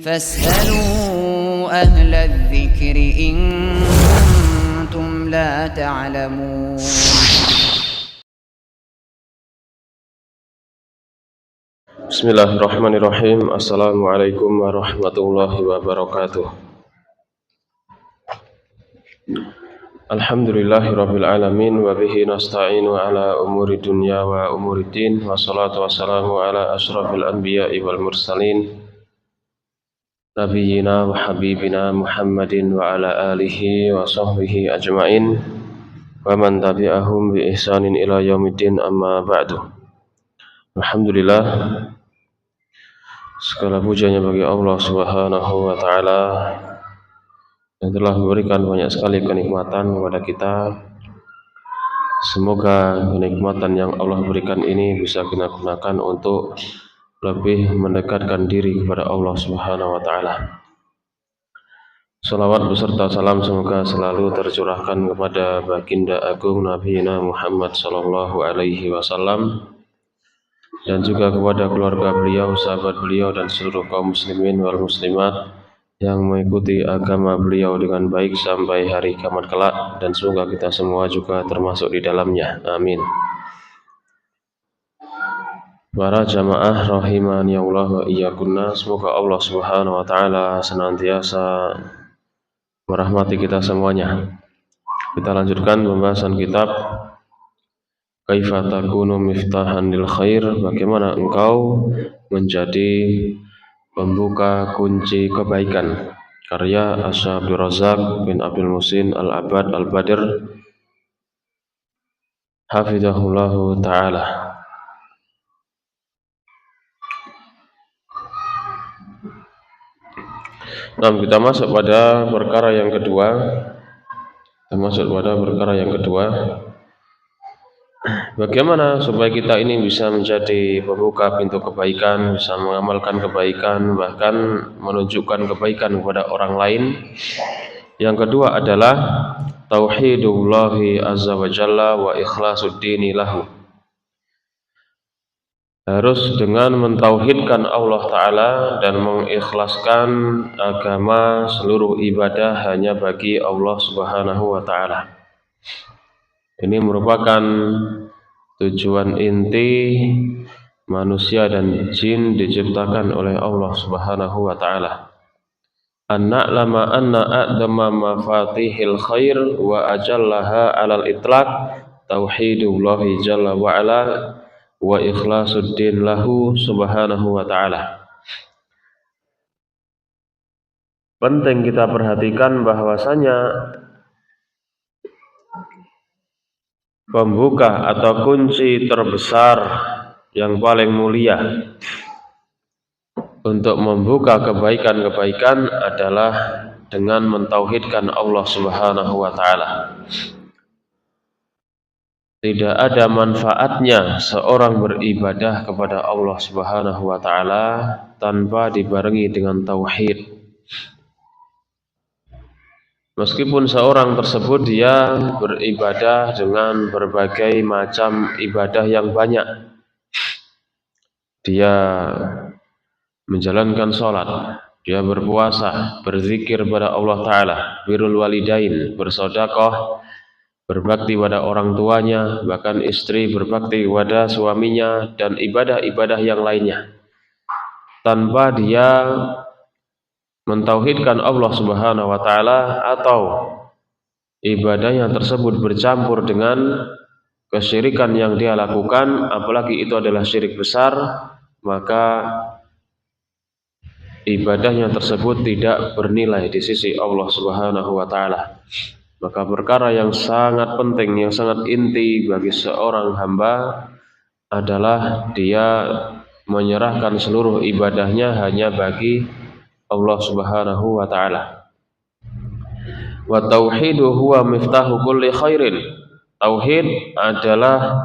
فاسألوا أهل الذكر إن كنتم لا تعلمون. Bismillahirrahmanirrahim. Assalamualaikum warahmatullahi wabarakatuh. Alhamdulillahirabbil alamin wa bihi nasta'inu ala umuri dunya wa umuri din, wassalatu wassalamu ala asyrafil anbiya'i wal mursalin nabiyyina wa habibina Muhammadin wa ala alihi wa sahbihi ajma'in wa man tabi'ahum bi ihsanin ila yaumiddin, amma ba'du. Alhamdulillah, segala pujanya bagi Allah Subhanahu wa taala yang telah memberikan banyak sekali kenikmatan kepada kita. Semoga kenikmatan yang Allah berikan ini bisa kita gunakan untuk lebih mendekatkan diri kepada Allah Subhanahu wa taala. Salawat beserta salam semoga selalu tercurahkan kepada baginda agung Nabi Muhammad sallallahu alaihi wasallam, dan juga kepada keluarga beliau, sahabat beliau, dan seluruh kaum muslimin wal muslimat yang mengikuti agama beliau dengan baik sampai hari kiamat kelak, dan semoga kita semua juga termasuk di dalamnya. Amin. Para jamaah rahimani Allah wa iyyakunna, semoga Allah Subhanahu wa taala senantiasa merahmati kita semuanya. Kita lanjutkan pembahasan kitab Kaifa takunu miftahan lil khair, bagaimana engkau menjadi pembuka kunci kebaikan, karya Asy-Syaikh Abdul Razak bin Abdul Muhsin Al-Abbad Al-Badr hafizahullahu ta'ala. Nah, kita masuk pada perkara yang kedua. Bagaimana supaya kita ini bisa menjadi pembuka pintu kebaikan, bisa mengamalkan kebaikan, bahkan menunjukkan kebaikan kepada orang lain. Yang kedua adalah tauhidullahi azza wa jalla wa ikhlasuddini lahu. Harus dengan mentauhidkan Allah Ta'ala dan mengikhlaskan agama, seluruh ibadah hanya bagi Allah Subhanahu wa Ta'ala. Ini merupakan tujuan inti manusia dan jin diciptakan oleh Allah Subhanahu wa Ta'ala. An-na'lama anna a'dama mafatihil khair wa ajallaha alal itlaq tauhidullahi jalla wa ala wa ikhlasuddin lahu subhanahu wa ta'ala. Penting kita perhatikan bahwasanya pembuka atau kunci terbesar yang paling mulia untuk membuka kebaikan-kebaikan adalah dengan mentauhidkan Allah Subhanahu wa ta'ala. Tidak ada manfaatnya seorang beribadah kepada Allah Subhanahu wa ta'ala tanpa dibarengi dengan tauhid. Meskipun seorang tersebut dia beribadah dengan berbagai macam ibadah yang banyak, dia menjalankan sholat, dia berpuasa, berzikir kepada Allah Ta'ala, birrul walidain, bersedekah, berbakti pada orang tuanya, bahkan istri berbakti kepada suaminya, dan ibadah-ibadah yang lainnya, tanpa dia mentauhidkan Allah Subhanahu wa ta'ala atau ibadahnya tersebut bercampur dengan kesyirikan yang dia lakukan, apalagi itu adalah syirik besar, maka ibadahnya tersebut tidak bernilai di sisi Allah Subhanahu wa ta'ala. Maka perkara yang sangat penting, yang sangat inti bagi seorang hamba adalah dia menyerahkan seluruh ibadahnya hanya bagi Allah Subhanahu wa ta'ala. Wa tauhidu huwa miftahu kulli khairin. Tauhid adalah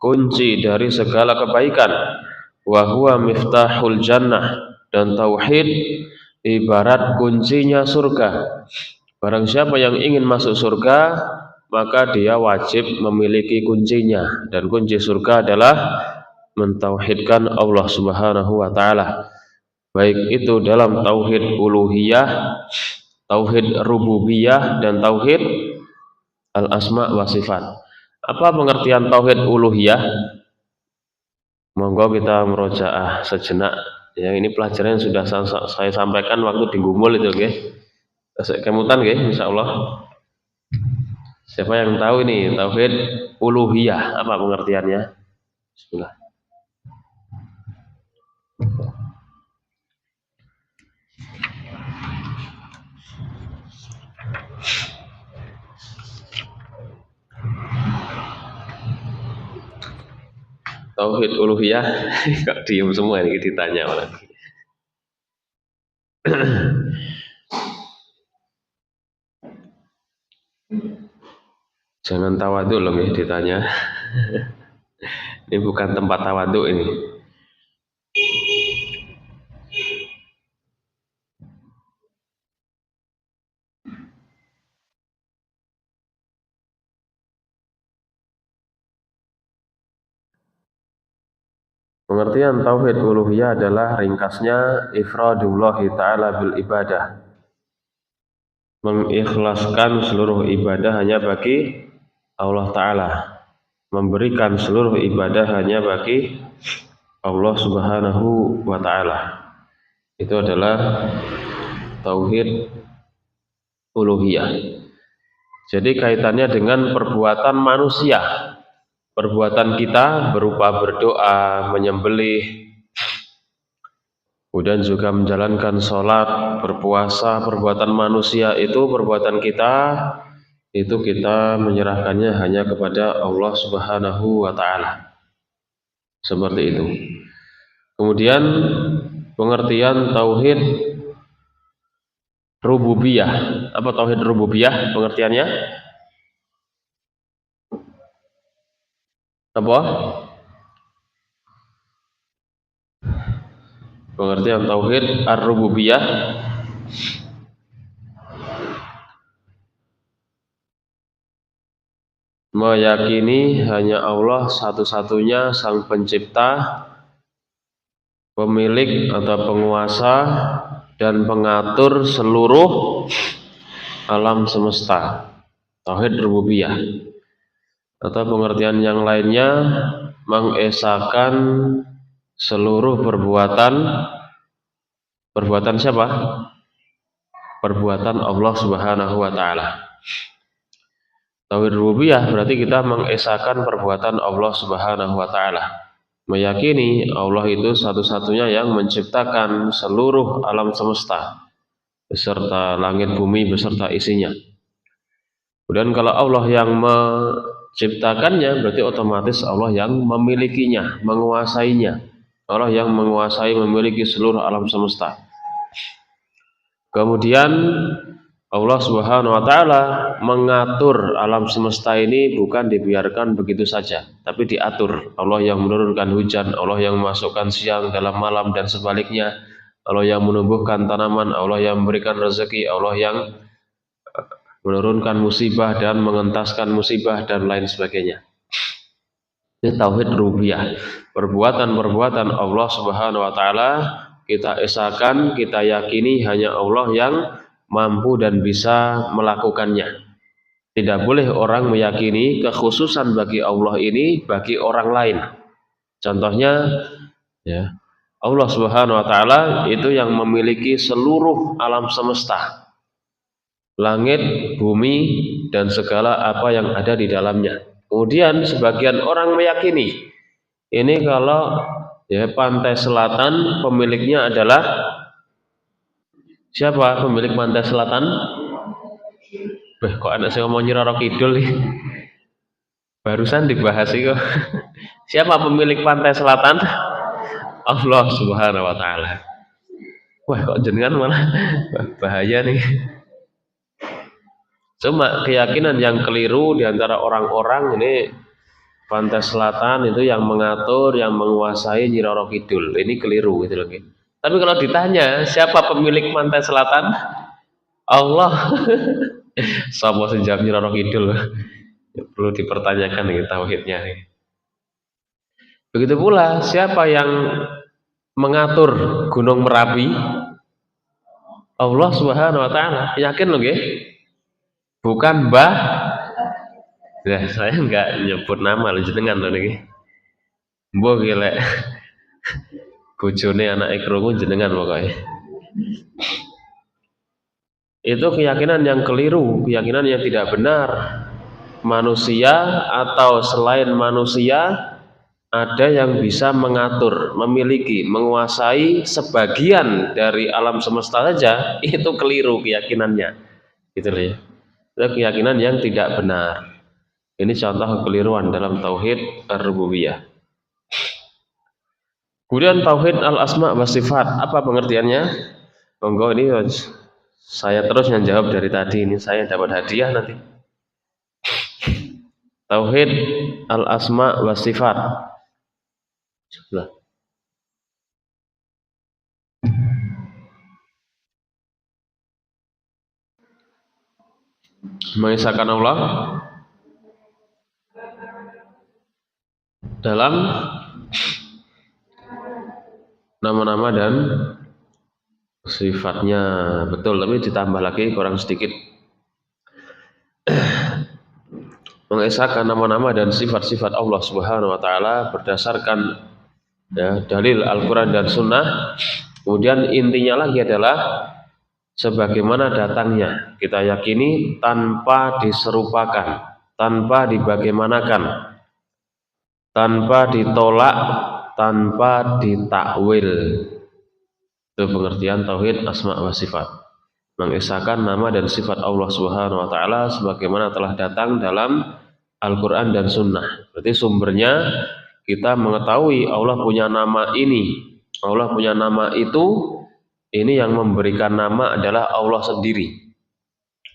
kunci dari segala kebaikan. Wa huwa miftahul jannah. Dan tauhid ibarat kuncinya surga. Barang siapa yang ingin masuk surga, maka dia wajib memiliki kuncinya. Dan kunci surga adalah mentauhidkan Allah Subhanahu wa ta'ala. baik itu dalam tauhid uluhiyah, tauhid rububiyah, dan tauhid al-asma wa sifat. Apa pengertian tauhid uluhiyah? Monggo kita merojaah sejenak. Yang ini pelajaran yang sudah saya sampaikan waktu di Gumul itu, nggih. Kemutan nggih, insyaallah. Siapa yang tahu ini tauhid uluhiyah apa pengertiannya? Bismillah. Tauhid uluhiyah kok diem semua ini ditanya orang. Jangan tawaduk loh ya ditanya. Ini bukan tempat tawaduk ini. Pengertian tauhid uluhiyah adalah ringkasnya ifradullah ta'ala bil ibadah. Mengikhlaskan seluruh ibadah hanya bagi Allah Ta'ala, memberikan seluruh ibadah hanya bagi Allah Subhanahu wa Ta'ala. Itu adalah tauhid uluhiyah. Jadi kaitannya dengan perbuatan manusia, perbuatan kita berupa berdoa, menyembelih, kemudian juga menjalankan sholat, berpuasa, perbuatan manusia itu perbuatan kita, itu kita menyerahkannya hanya kepada Allah Subhanahu wa Ta'ala. Seperti itu. Kemudian pengertian tauhid rububiyah. Apa tauhid rububiyah pengertiannya? Apa? Pengertian tauhid ar-rububiyah meyakini hanya Allah satu-satunya sang pencipta, pemilik atau penguasa dan pengatur seluruh alam semesta. Tauhid rububiyah. Atau pengertian yang lainnya mengesahkan seluruh perbuatan siapa? Perbuatan Allah Subhanahu wa Ta'ala. Tauhid rububiyah berarti kita mengesahkan perbuatan Allah Subhanahu wa Ta'ala, meyakini Allah itu satu-satunya yang menciptakan seluruh alam semesta beserta langit bumi beserta isinya. Kemudian kalau Allah yang menciptakannya berarti otomatis Allah yang memilikinya, menguasainya. Allah yang menguasai, memiliki seluruh alam semesta. Kemudian Allah Subhanahu wa Ta'ala mengatur alam semesta ini bukan dibiarkan begitu saja, tapi diatur. Allah yang menurunkan hujan, Allah yang memasukkan siang dalam malam dan sebaliknya, Allah yang menumbuhkan tanaman, Allah yang memberikan rezeki, Allah yang menurunkan musibah dan mengentaskan musibah dan lain sebagainya. Ini tauhid rububiyah. Perbuatan-perbuatan Allah Subhanahu wa Ta'ala kita esahkan, kita yakini hanya Allah yang mampu dan bisa melakukannya. Tidak boleh orang meyakini kekhususan bagi Allah ini bagi orang lain. Contohnya ya, Allah Subhanahu wa Ta'ala itu yang memiliki seluruh alam semesta, langit, bumi, dan segala apa yang ada di dalamnya. Kemudian sebagian orang meyakini ini kalau ya pantai selatan pemiliknya adalah siapa pemilik pantai selatan? Kok anak saya ngomong Nyiroro Kidul nih? Barusan dibahas itu. Siapa pemilik pantai selatan? Allah Subhanahu wa Ta'ala. Wah, kok jenengan malah bahaya nih. Cuma keyakinan yang keliru di antara orang-orang ini pantai selatan itu yang mengatur, yang menguasai Nyiroro Kidul. Ini keliru gitu loh. Tapi kalau ditanya siapa pemilik pantai selatan? Allah. Sama sejak Nyiroro Kidul. Perlu dipertanyakan nih tauhidnya nih. Begitu pula siapa yang mengatur Gunung Merapi? Allah Subhanahu wa taala. Yakin lho nggih? Bukan Mbah. Nah, saya enggak nyebut nama lho jenengan lho niki. Mbah ki lek bojone anake krungu jenengan pokoknya. Itu keyakinan yang keliru, keyakinan yang tidak benar. Manusia atau selain manusia ada yang bisa mengatur, memiliki, menguasai sebagian dari alam semesta saja, itu keliru keyakinannya. Gitu loh ya. Itu keyakinan yang tidak benar. Ini contoh kekeliruan dalam tauhid ar-rububiyah. Kemudian tauhid al-asma wa sifat, apa pengertiannya? Monggo ini saya terus yang jawab dari tadi, ini saya dapat hadiah nanti. Tauhid al-asma wa sifat. Sebelah. Mengisahkan Allah dalam nama-nama dan sifatnya, betul, tapi ditambah lagi kurang sedikit. Mengisahkan nama-nama dan sifat-sifat Allah Subhanahu wa taala berdasarkan dalil Al-Qur'an dan Sunnah. Kemudian intinya lagi adalah sebagaimana datangnya, kita yakini tanpa diserupakan, tanpa dibagaimanakan, tanpa ditolak, tanpa ditakwil. Itu pengertian tauhid asma wa sifat. Mengisahkan nama dan sifat Allah Subhanahu wa taala sebagaimana telah datang dalam Al-Qur'an dan Sunnah. Berarti sumbernya kita mengetahui Allah punya nama ini, Allah punya nama itu. Ini yang memberikan nama adalah Allah sendiri.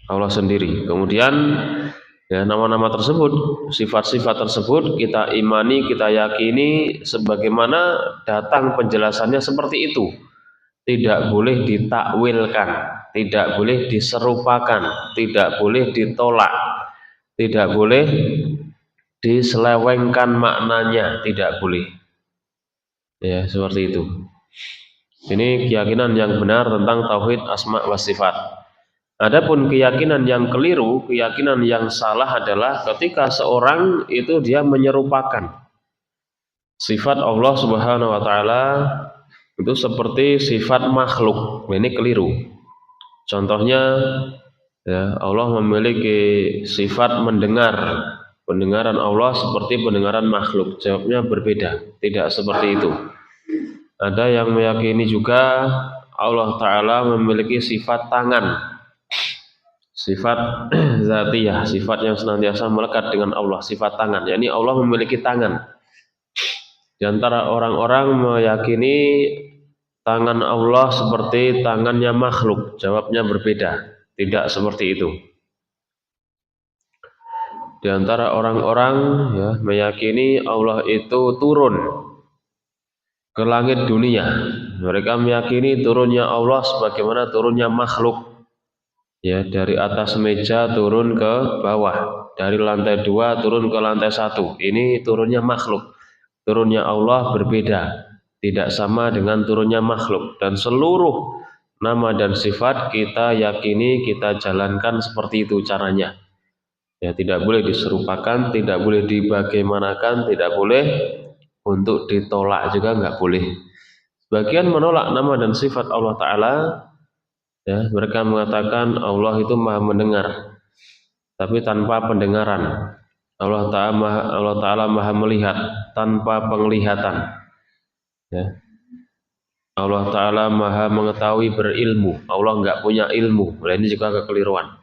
Allah sendiri. Kemudian nama-nama tersebut, sifat-sifat tersebut kita imani, kita yakini sebagaimana datang penjelasannya seperti itu. Tidak boleh ditakwilkan, tidak boleh diserupakan, tidak boleh ditolak, tidak boleh diselewengkan maknanya, tidak boleh. Ya, seperti itu. Ini keyakinan yang benar tentang tauhid asma wa sifat. Adapun keyakinan yang keliru, keyakinan yang salah adalah ketika seorang itu dia menyerupakan sifat Allah Subhanahu wa taala itu seperti sifat makhluk. Ini keliru. Contohnya Allah memiliki sifat mendengar. Pendengaran Allah seperti pendengaran makhluk. Jawabnya berbeda, tidak seperti itu. Ada yang meyakini juga Allah Ta'ala memiliki sifat tangan, sifat zatiyah, sifat yang senantiasa melekat dengan Allah, sifat tangan, yakni Allah memiliki tangan. Di antara orang-orang meyakini tangan Allah seperti tangannya makhluk. Jawabnya berbeda, tidak seperti itu. Di antara orang-orang meyakini Allah itu turun ke langit dunia. Mereka meyakini turunnya Allah sebagaimana turunnya makhluk. Dari atas meja turun ke bawah, dari lantai 2 turun ke lantai 1. Ini turunnya makhluk. Turunnya Allah berbeda, tidak sama dengan turunnya makhluk. Dan seluruh nama dan sifat kita yakini, kita jalankan seperti itu caranya. Tidak boleh diserupakan, tidak boleh dibagaimanakan, tidak boleh untuk ditolak juga nggak boleh. Sebagian menolak nama dan sifat Allah Ta'ala. Mereka mengatakan Allah itu maha mendengar, tapi tanpa pendengaran. Allah Ta'ala maha melihat tanpa penglihatan. Allah Ta'ala maha mengetahui berilmu. Allah nggak punya ilmu. Ini juga kekeliruan.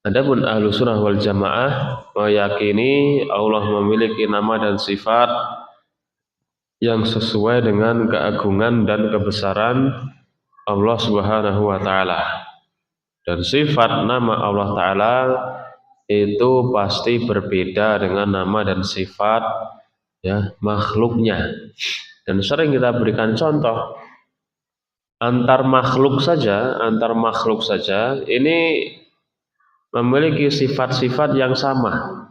Adapun ahlu sunnah wal jamaah meyakini Allah memiliki nama dan sifat yang sesuai dengan keagungan dan kebesaran Allah Subhanahu wa taala. Dan sifat nama Allah Ta'ala itu pasti berbeda dengan nama dan sifat makhluknya. Dan sering kita berikan contoh antar makhluk saja ini memiliki sifat-sifat yang sama.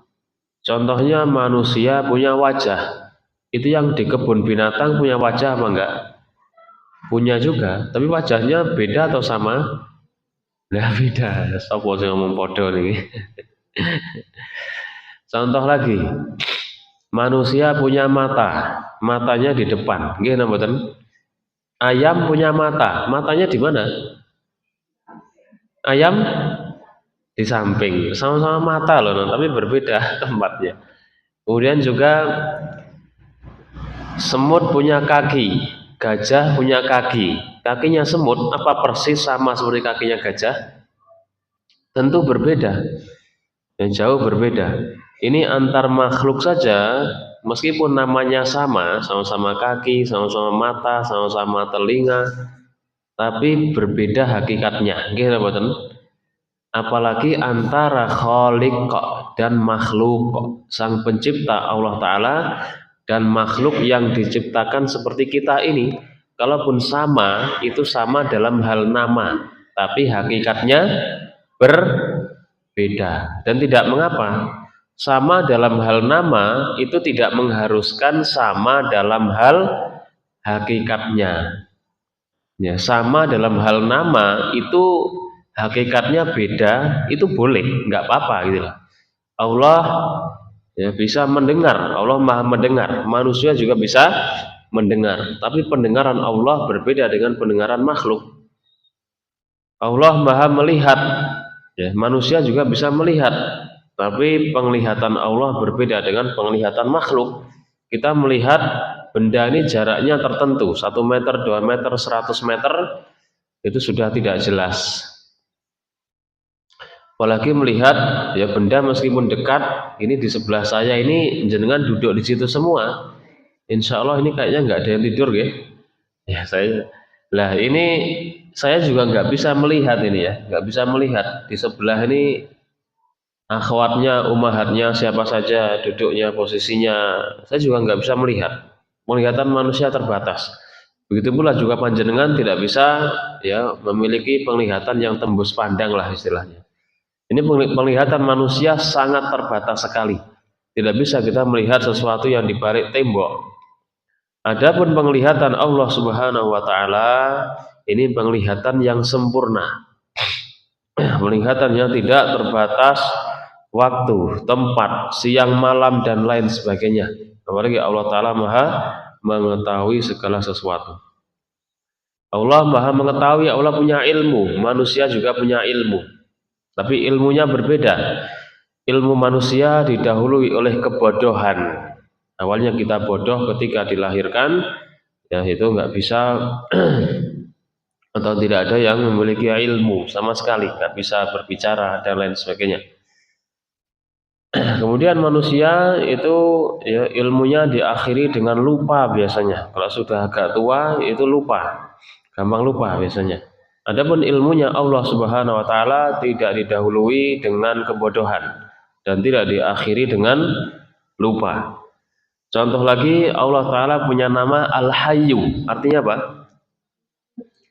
Contohnya manusia punya wajah, Itu yang di kebun binatang punya wajah apa enggak? Punya juga, tapi wajahnya beda atau sama? Nah, beda. Sapa sing ngomong padha niki. Contoh lagi, manusia punya mata, matanya di depan. Nggih napa mboten? Ayam punya mata, matanya di mana? Ayam di samping, sama-sama mata loh, tapi berbeda tempatnya. Kemudian juga semut punya kaki, gajah punya kaki. Kakinya semut apa persis sama seperti kakinya gajah? Tentu berbeda, dan jauh berbeda. Ini antar makhluk saja, meskipun namanya sama, sama-sama kaki, sama-sama mata, sama-sama telinga, tapi berbeda hakikatnya. Nggih napa mboten? Apalagi antara khaliq dan makhluk, sang pencipta Allah Ta'ala dan makhluk yang diciptakan seperti kita ini. Kalaupun sama, itu sama dalam hal nama, tapi hakikatnya berbeda. Dan tidak mengapa, sama dalam hal nama itu tidak mengharuskan sama dalam hal hakikatnya. Ya, sama dalam hal nama itu hakikatnya beda, itu boleh, nggak apa-apa gitu lah. Allah ya bisa mendengar, Allah maha mendengar, manusia juga bisa mendengar, tapi pendengaran Allah berbeda dengan pendengaran makhluk. Allah maha melihat, ya manusia juga bisa melihat, tapi penglihatan Allah berbeda dengan penglihatan makhluk. Kita melihat benda ini jaraknya tertentu, 1 meter, 2 meter, 100 meter, itu sudah tidak jelas. Apalagi melihat ya benda meskipun dekat, ini di sebelah saya ini jenengan duduk di situ semua. Insya Allah ini kayaknya nggak ada yang tidur ya. Ya saya, lah ini saya juga nggak bisa melihat ini ya, nggak bisa melihat di sebelah ini akhwatnya, umahatnya siapa saja, duduknya, posisinya, saya juga nggak bisa melihat. Penglihatan manusia terbatas. Begitu pula juga panjenengan tidak bisa ya memiliki penglihatan yang tembus pandang lah istilahnya. Ini penglihatan manusia sangat terbatas sekali. Tidak bisa kita melihat sesuatu yang di balik tembok. Adapun penglihatan Allah Subhanahu wa taala ini penglihatan yang sempurna. Penglihatan yang tidak terbatas waktu, tempat, siang, malam dan lain sebagainya. Apalagi Allah taala Maha mengetahui segala sesuatu. Allah Maha mengetahui, Allah punya ilmu, manusia juga punya ilmu. Tapi ilmunya berbeda. Ilmu manusia didahului oleh kebodohan. Awalnya kita bodoh ketika dilahirkan, ya itu nggak bisa atau tidak ada yang memiliki ilmu sama sekali, nggak bisa berbicara dan lain sebagainya. Kemudian manusia itu ya ilmunya diakhiri dengan lupa biasanya. Kalau sudah agak tua itu lupa, gampang lupa biasanya. Adapun ilmunya Allah Subhanahu wa taala tidak didahului dengan kebodohan dan tidak diakhiri dengan lupa. Contoh lagi, Allah taala punya nama Al-Hayyu. Artinya apa?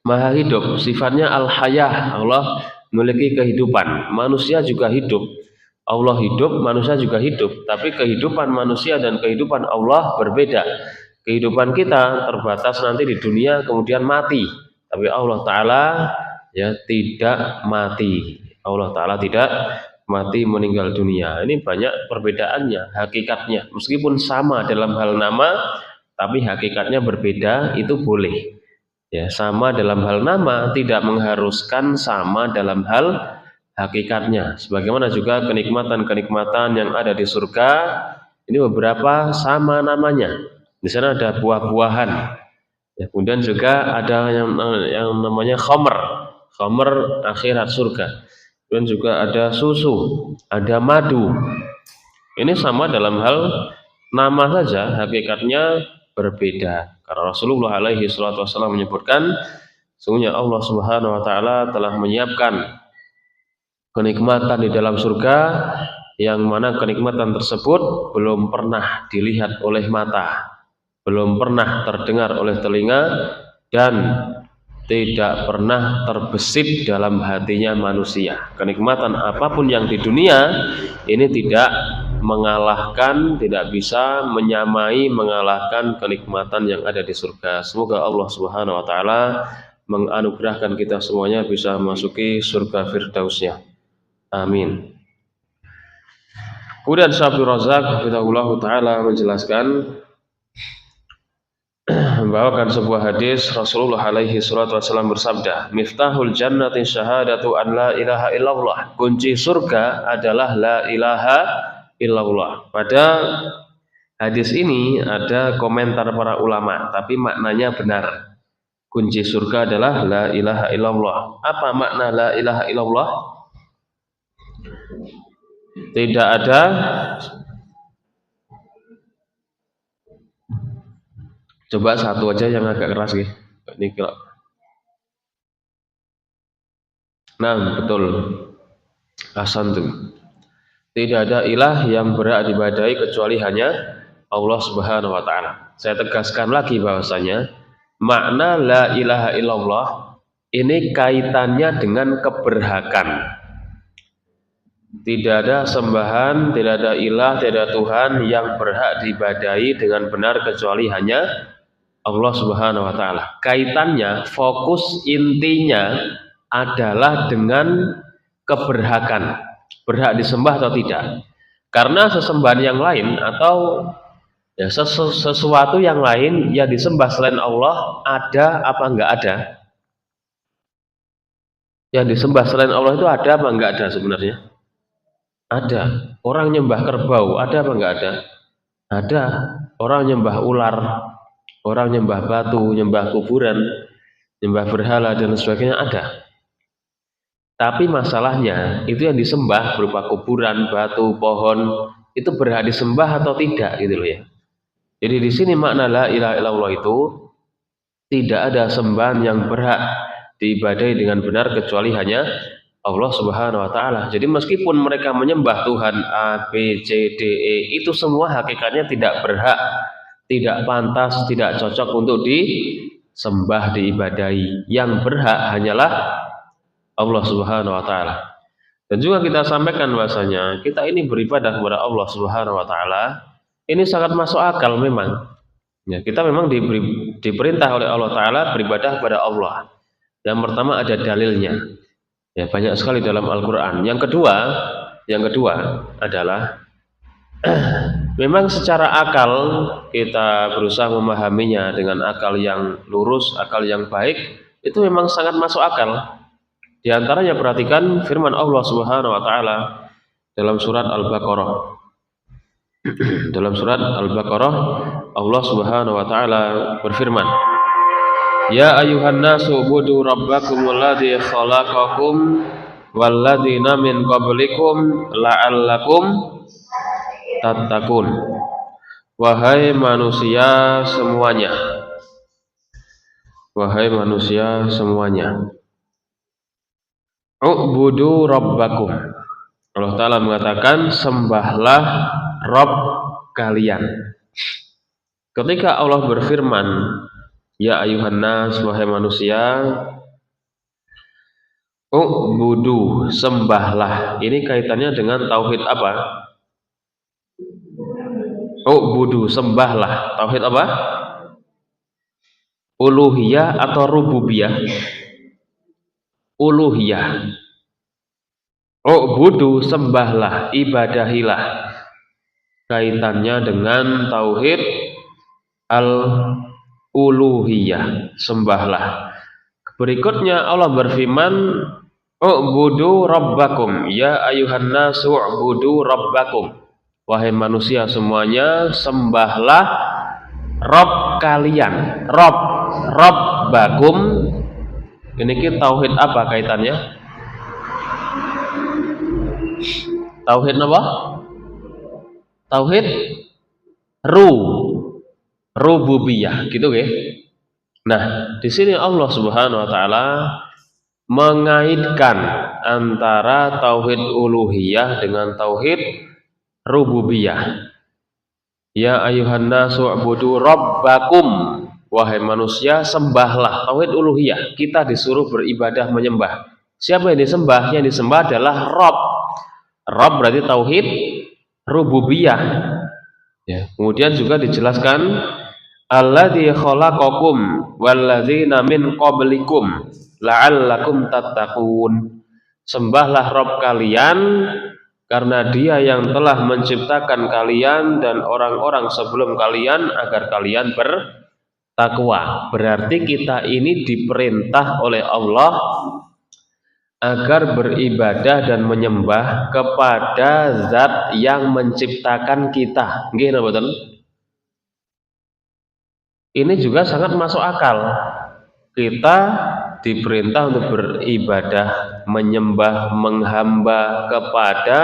Maha hidup. Sifatnya Al-Hayah. Allah memiliki kehidupan. Manusia juga hidup. Allah hidup, manusia juga hidup. Tapi kehidupan manusia dan kehidupan Allah berbeda. Kehidupan kita terbatas nanti di dunia kemudian mati. Tapi Allah Ta'ala ya tidak mati. Allah Ta'ala tidak mati meninggal dunia. Ini banyak perbedaannya, hakikatnya. Meskipun sama dalam hal nama, tapi hakikatnya berbeda, itu boleh. Ya, sama dalam hal nama tidak mengharuskan sama dalam hal hakikatnya. Sebagaimana juga kenikmatan-kenikmatan yang ada di surga, ini beberapa sama namanya. Di sana ada buah-buahan. Ya, kemudian juga ada yang namanya khamr akhirat surga. Kemudian juga ada susu, ada madu. Ini sama dalam hal nama saja, hakikatnya berbeda. Karena Rasulullah alaihi salatu wasallam menyebutkan, sesungguhnya Allah Subhanahu wa taala telah menyiapkan kenikmatan di dalam surga yang mana kenikmatan tersebut belum pernah dilihat oleh mata, belum pernah terdengar oleh telinga, dan tidak pernah terbesit dalam hatinya manusia. Kenikmatan apapun yang di dunia ini tidak mengalahkan, tidak bisa menyamai, mengalahkan kenikmatan yang ada di surga. Semoga Allah Subhanahu wa taala menganugerahkan kita semuanya bisa memasuki surga firdausnya. Amin. Kemudian Syekh Abdul Razak hafizahullah taala menjelaskan membawakan sebuah hadis Rasulullah alaihi salatu wasallam bersabda, "Miftahul jannati syahadatu an la ilaha illallah." Kunci surga adalah la ilaha illallah. Pada hadis ini ada komentar para ulama, tapi maknanya benar. Kunci surga adalah la ilaha illallah. Apa makna la ilaha illallah? Tidak ada coba satu aja yang agak keras nih. Ini kira. Nah, betul. Ahsantum. Tidak ada ilah yang berhak diibadahi kecuali hanya Allah Subhanahu wa taala. Saya tegaskan lagi bahwasanya makna la ilaha illallah ini kaitannya dengan keberhakan. Tidak ada sembahan, tidak ada ilah, tidak ada Tuhan yang berhak diibadahi dengan benar kecuali hanya Allah Subhanahu wa taala. Kaitannya, fokus intinya adalah dengan keberhakan, berhak disembah atau tidak. Karena sesembahan yang lain atau ya sesuatu yang lain yang disembah selain Allah ada apa enggak ada? Yang disembah selain Allah itu ada apa enggak ada sebenarnya? Ada. Orang nyembah kerbau ada apa enggak ada? Ada. Orang nyembah ular, orang nyembah batu, nyembah kuburan, nyembah berhala dan sebagainya ada. Tapi masalahnya itu yang disembah berupa kuburan, batu, pohon itu berhak disembah atau tidak gitu loh ya. Jadi di sini makna la ilaha illallah itu tidak ada sembahan yang berhak diibadahi dengan benar kecuali hanya Allah Subhanahu wa taala. Jadi meskipun mereka menyembah Tuhan A, B, C, D, E itu semua hakikatnya tidak berhak, tidak pantas, tidak cocok untuk disembah, diibadahi. Yang berhak hanyalah Allah Subhanahu wa taala. Dan juga kita sampaikan bahasanya kita ini beribadah kepada Allah Subhanahu wa taala ini sangat masuk akal memang. Ya, kita memang diperintah oleh Allah taala beribadah kepada Allah. Yang pertama ada dalilnya. Ya, banyak sekali dalam Al-Qur'an. Yang kedua adalah memang secara akal kita berusaha memahaminya dengan akal yang lurus, akal yang baik, itu memang sangat masuk akal. Di antaranya perhatikan firman Allah Subhanahu wa taala dalam surat Al-Baqarah. Dalam surat Al-Baqarah Allah Subhanahu wa taala berfirman, "Ya ayuhan nasu ubudu rabbakumul ladzi khalaqakum walladzina min qablikum la'allakum tattaqun." Wahai manusia semuanya. Wahai manusia semuanya. Ubudu rabbakum. Allah Ta'ala mengatakan sembahlah Rabb kalian. Ketika Allah berfirman, ya ayuhan nas, wahai manusia, ubudu, sembahlah. Ini kaitannya dengan tauhid apa? Ubudu, sembahlah. Tauhid apa? Uluhiyah atau rububiyah? Uluhiyah. Ubudu, sembahlah, ibadahilah. Kaitannya dengan tauhid al-uluhiyah, sembahlah. Berikutnya Allah berfirman, ubudu rabbakum, ya ayuhan nasu ubudu rabbakum. Wahai manusia semuanya, sembahlah Rabb kalian. Rabbakum. Ini kita tauhid apa kaitannya? Tauhid apa? Tauhid rububiyah, gitu ya. Nah, di sini Allah Subhanahu wa taala mengaitkan antara tauhid uluhiyah dengan tauhid rububiyah. Ya ayuhan nasu ubudu rabbakum. Wahai manusia, sembahlah. Tauhid uluhiyah, kita disuruh beribadah menyembah. Siapa yang disembah? Yang disembah adalah Rabb. Rabb berarti tauhid rububiyah. Ya, kemudian juga dijelaskan alladzi khalaqakum walladzina min qablikum la'allakum tattaqun. Sembahlah Rabb kalian karena Dia yang telah menciptakan kalian dan orang-orang sebelum kalian agar kalian bertakwa. Berarti kita ini diperintah oleh Allah agar beribadah dan menyembah kepada zat yang menciptakan kita. Nggih napa mboten? Ini juga sangat masuk akal. Kita diperintah untuk beribadah, menyembah, menghamba kepada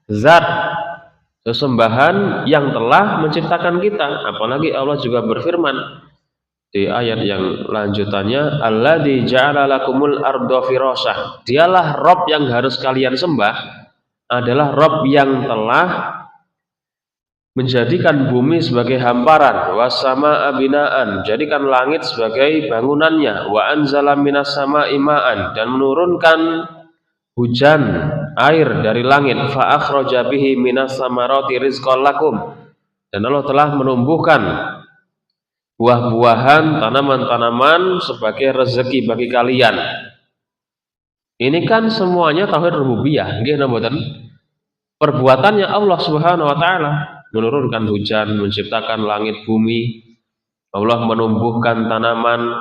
zat sesembahan yang telah menciptakan kita. Apalagi Allah juga berfirman di ayat yang lanjutannya, alladzi ja'ala lakumul arda firasah. Dialah Rabb yang harus kalian sembah, adalah Rabb yang telah menjadikan bumi sebagai hamparan, wassamaa binaan, jadikan langit sebagai bangunannya, wa anzala minas sama'i ma'an, dan menurunkan hujan air dari langit, fa akhraja bihi minas samarati rizqan lakum, dan Allah telah menumbuhkan buah-buahan, tanaman-tanaman sebagai rezeki bagi kalian. Ini kan semuanya tauhid rububiyah, nggih napa mboten? Perbuatannya Allah Subhanahu wa taala, menurunkan hujan, menciptakan langit bumi. Allah menumbuhkan tanaman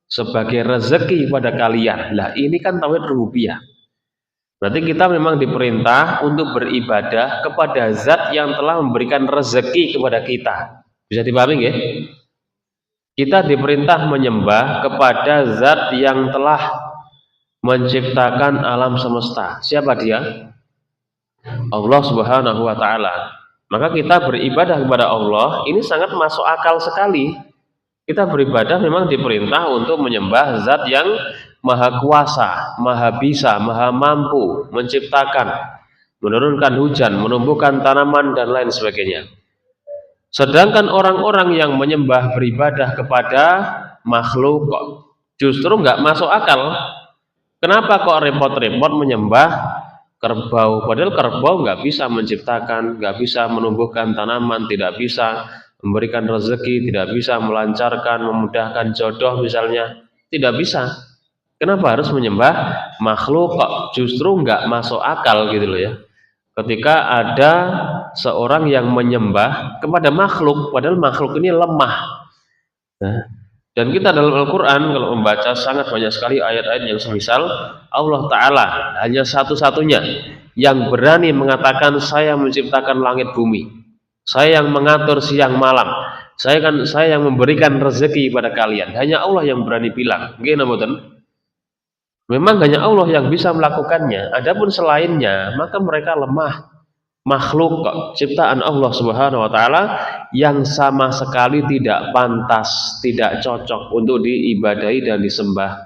sebagai rezeki pada kalian. Lah ini kan tauhid rububiyah. Berarti kita memang diperintah untuk beribadah kepada zat yang telah memberikan rezeki kepada kita. Bisa dipahami nggih? Kita diperintah menyembah kepada zat yang telah menciptakan alam semesta. Siapa dia? Allah Subhanahu wa taala. Maka kita beribadah kepada Allah ini sangat masuk akal sekali. Kita beribadah memang diperintah untuk menyembah zat yang maha kuasa, maha bisa, maha mampu menciptakan, menurunkan hujan, menumbuhkan tanaman dan lain sebagainya. Sedangkan orang-orang yang menyembah beribadah kepada makhluk kok justru nggak masuk akal. Kenapa kok repot-repot menyembah kerbau? Padahal kerbau nggak bisa menciptakan, nggak bisa menumbuhkan tanaman, tidak bisa memberikan rezeki, tidak bisa melancarkan, memudahkan jodoh misalnya, tidak bisa. Kenapa harus menyembah makhluk kok justru nggak masuk akal gitu loh ya. Ketika ada seorang yang menyembah kepada makhluk, padahal makhluk ini lemah. Nah, dan kita dalam Al-Quran kalau membaca sangat banyak sekali ayat-ayat yang semisal Allah Ta'ala hanya satu-satunya yang berani mengatakan saya menciptakan langit bumi, saya yang mengatur siang malam, saya yang memberikan rezeki pada kalian. Hanya Allah yang berani bilang. Memang hanya Allah yang bisa melakukannya. Adapun selainnya maka mereka lemah. Makhluk ciptaan Allah Subhanahu wa taala yang sama sekali tidak pantas, tidak cocok untuk diibadahi dan disembah.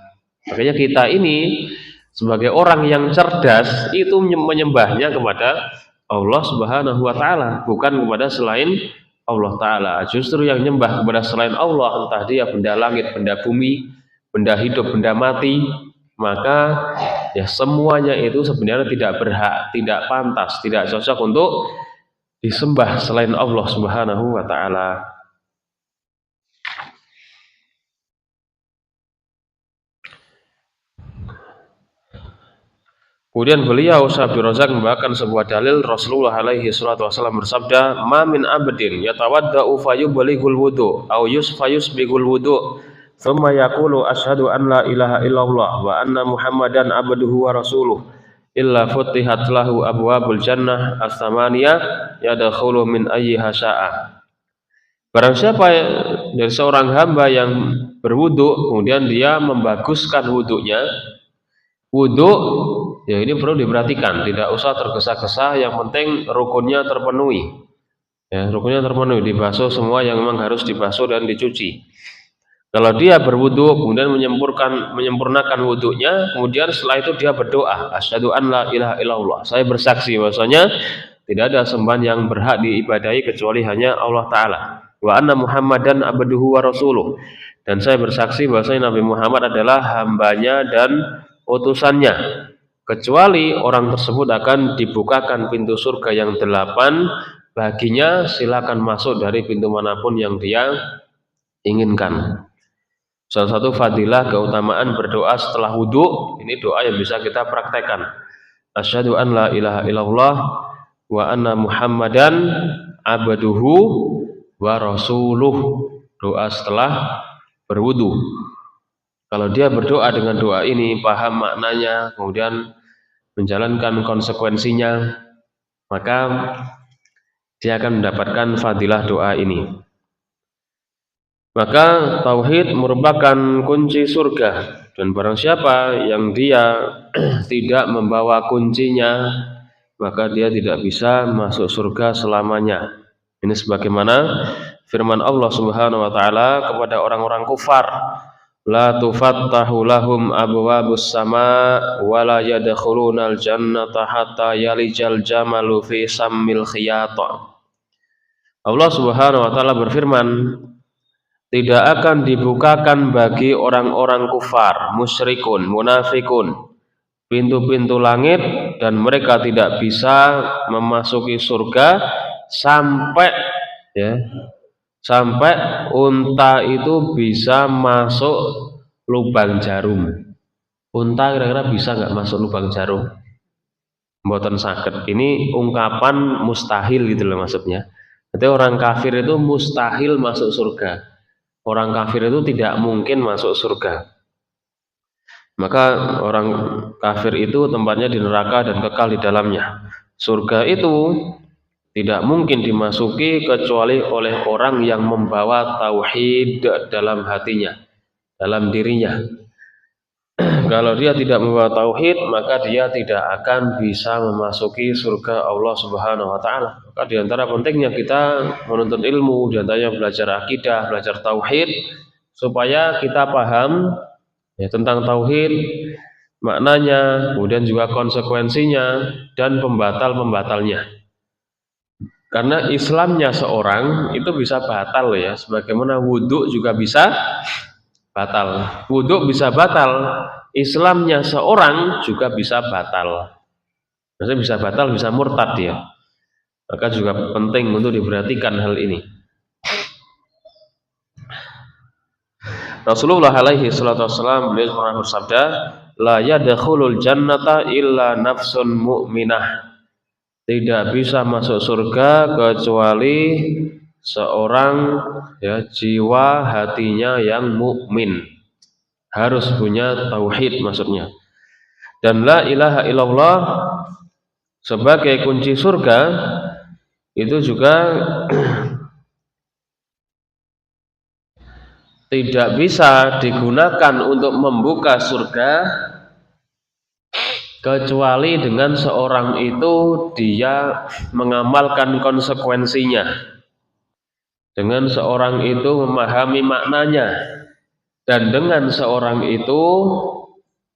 Makanya kita ini sebagai orang yang cerdas itu menyembahnya kepada Allah Subhanahu wa taala, bukan kepada selain Allah taala. Justru yang nyembah kepada selain Allah, entah dia benda langit, benda bumi, benda hidup, benda mati, maka ya semuanya itu sebenarnya tidak berhak, tidak pantas, tidak cocok untuk disembah selain Allah Subhanahu wa taala. Kemudian beliau Syekh Razak membawakan sebuah dalil Rasulullah alaihi salatu wasallam bersabda, "Ma min abdin yatawaddau fayublighul wudu au yusfayusbighul wudu thumma yaqulu asyhadu an la ilaha illallah wa anna muhammadan abduhu wa rasuluh illa futihat lahu abwabul jannah as-samaniyah yadkhulu min ayyiha syaa." Barang siapa dari seorang hamba yang berwudu kemudian dia membaguskan wudunya, wudu ya ini perlu diperhatikan, tidak usah tergesa-gesa, yang penting rukunnya terpenuhi. Ya, rukunnya terpenuhi, dibasuh semua yang memang harus dibasuh dan dicuci. Kalau dia berwudu kemudian menyempurnakan wudunya, kemudian setelah itu dia berdoa, asyhadu an la ilaha illallah. Saya bersaksi bahwasanya tidak ada sembahan yang berhak diibadahi kecuali hanya Allah taala. Wa anna Muhammadan abduhu wa rasuluh. Dan saya bersaksi bahwasanya Nabi Muhammad adalah hambanya dan utusannya. kecuali orang tersebut akan dibukakan pintu surga yang 8 baginya, silakan masuk dari pintu manapun yang dia inginkan. Salah satu fadilah keutamaan berdoa setelah wudhu, ini doa yang bisa kita praktekkan. Asyhadu an la ilaha illallah wa anna muhammadan abduhu wa rasuluh. Doa setelah berwudhu. Kalau dia berdoa dengan doa ini, paham maknanya, kemudian menjalankan konsekuensinya, maka dia akan mendapatkan fadilah doa ini. Maka tauhid merupakan kunci surga, dan barang siapa yang dia tidak membawa kuncinya, maka dia tidak bisa masuk surga selamanya. Ini sebagaimana firman Allah Subhanahu wa taala kepada orang-orang kufar, la tufattahu lahum abwabus sama wa la yadkhulunal jannata hatta yalijal jamalu fi sammil khiyat. Allah Subhanahu wa taala berfirman, tidak akan dibukakan bagi orang-orang kufar, musyrikun, munafikun pintu-pintu langit, dan mereka tidak bisa memasuki surga sampai unta itu bisa masuk lubang jarum. Unta kira-kira bisa nggak masuk lubang jarum? Mboten saged. Ini ungkapan mustahil gitu loh maksudnya. Jadi orang kafir itu mustahil masuk surga. Orang kafir itu tidak mungkin masuk surga. Maka orang kafir itu tempatnya di neraka dan kekal di dalamnya. Surga itu tidak mungkin dimasuki kecuali oleh orang yang membawa tauhid dalam hatinya, dalam dirinya. Kalau dia tidak membawa tauhid, maka dia tidak akan bisa memasuki surga Allah Subhanahu wa taala. Maka di antara pentingnya kita menuntut ilmu, di antaranya belajar akidah, belajar tauhid, supaya kita paham tentang tauhid, maknanya, kemudian juga konsekuensinya dan pembatal-pembatalnya. Karena Islamnya seorang itu bisa batal ya, sebagaimana wudhu juga bisa batal. Wudhu bisa batal, Islamnya seorang juga bisa batal. Maksudnya bisa batal, bisa murtad ya. Maka juga penting untuk diperhatikan hal ini. Rasulullah alaihi salatu wassalam beliau pernah bersabda, la yadkhulul jannata illa nafsun mu'minah. Tidak bisa masuk surga kecuali seorang jiwa hatinya yang mukmin. Harus punya tauhid maksudnya. Dan la ilaha illallah sebagai kunci surga itu juga tidak bisa digunakan untuk membuka surga kecuali dengan seorang itu dia mengamalkan konsekuensinya, dengan seorang itu memahami maknanya, dan dengan seorang itu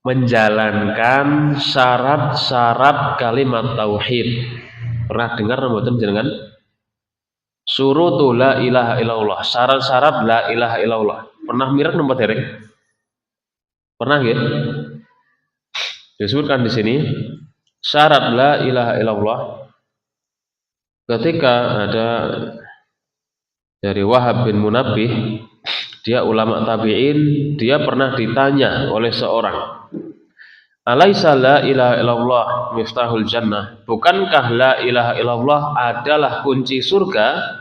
menjalankan syarat-syarat kalimat tauhid. Pernah dengar mboten jenengan? Syurutu la ilaha illallah, syarat-syarat la ilaha illallah. Pernah mireng napa dereng? Pernah nggih? Disebutkan di sini syarat la ilaha illallah. Ketika ada dari Wahab bin Munabbih, dia ulama tabi'in, dia pernah ditanya oleh seorang, alaisa la ilaha illallah miftahul jannah, bukankah la ilaha illallah adalah kunci surga?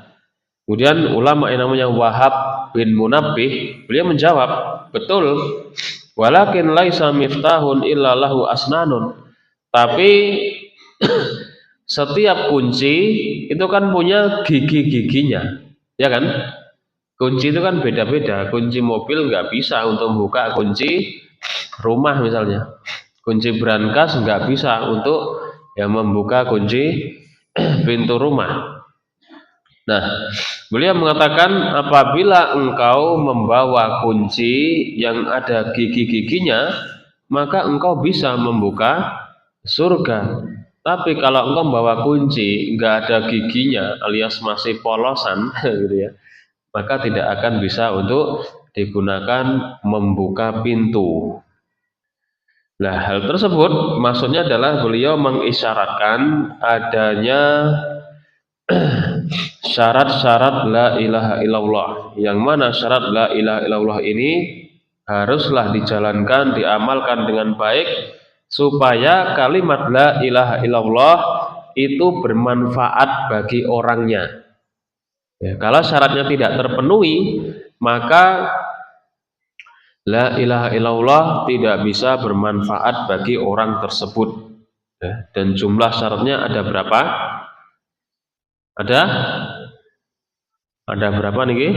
Kemudian ulama yang namanya Wahab bin Munabbih, beliau menjawab, betul, walakin laisa miftahun illa lahu asnanun, tapi setiap kunci itu kan punya gigi-giginya, ya kan? Kunci itu kan beda-beda. Kunci mobil nggak bisa untuk membuka kunci rumah misalnya. Kunci brankas nggak bisa untuk membuka kunci pintu rumah. Nah, beliau mengatakan apabila engkau membawa kunci yang ada gigi-giginya, maka engkau bisa membuka surga. Tapi kalau engkau membawa kunci nggak ada giginya alias masih polosan gitu ya, maka tidak akan bisa untuk digunakan membuka pintu. Nah, hal tersebut maksudnya adalah beliau mengisyaratkan adanya syarat-syarat la ilaha illallah, yang mana syarat la ilaha illallah ini haruslah dijalankan, diamalkan dengan baik supaya kalimat la ilaha illallah itu bermanfaat bagi orangnya. Ya, kalau syaratnya tidak terpenuhi, maka la ilaha illallah tidak bisa bermanfaat bagi orang tersebut. Ya, dan jumlah syaratnya ada berapa? Ada berapa nih?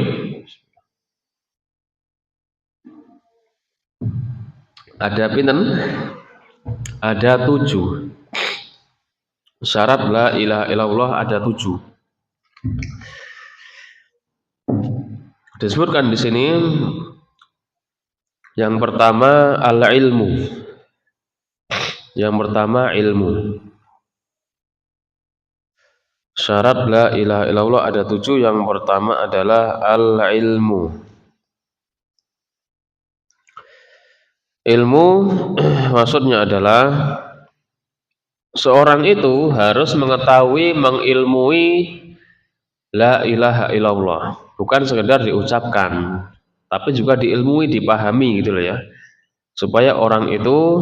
Ada pinten? Ada 7. Syarat la ilaha illallah ada 7. Disebutkan di sini yang pertama al-ilmu. Yang pertama ilmu. Syarat la ilaha illallah ada 7. Yang pertama adalah al-ilmu. Ilmu maksudnya adalah seorang itu harus mengetahui, mengilmui la ilaha illallah. Bukan sekedar diucapkan, tapi juga diilmui, dipahami gitu loh ya. Supaya orang itu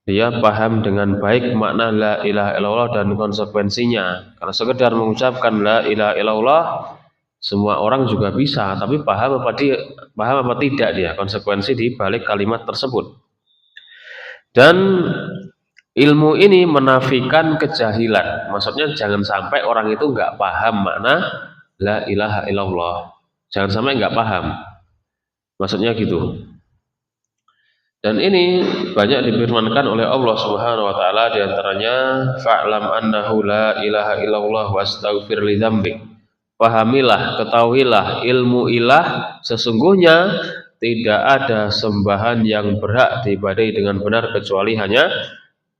dia paham dengan baik makna la ilaha illallah dan konsekuensinya. Karena sekedar mengucapkan la ilaha illallah semua orang juga bisa, tapi paham apa tidak dia konsekuensi di balik kalimat tersebut. Dan ilmu ini menafikan kejahilan. Maksudnya jangan sampai orang itu nggak paham makna la ilaha illallah. Jangan sampai nggak paham. Maksudnya gitu. Dan ini banyak difirmankan oleh Allah Subhanahu wa taala, di antaranya fa'lam annahu la ilaha illallah wastaghfir li dzambik. Pahamilah, ketahuilah, ilmu ilah, sesungguhnya tidak ada sembahan yang berhak diibadahi dengan benar kecuali hanya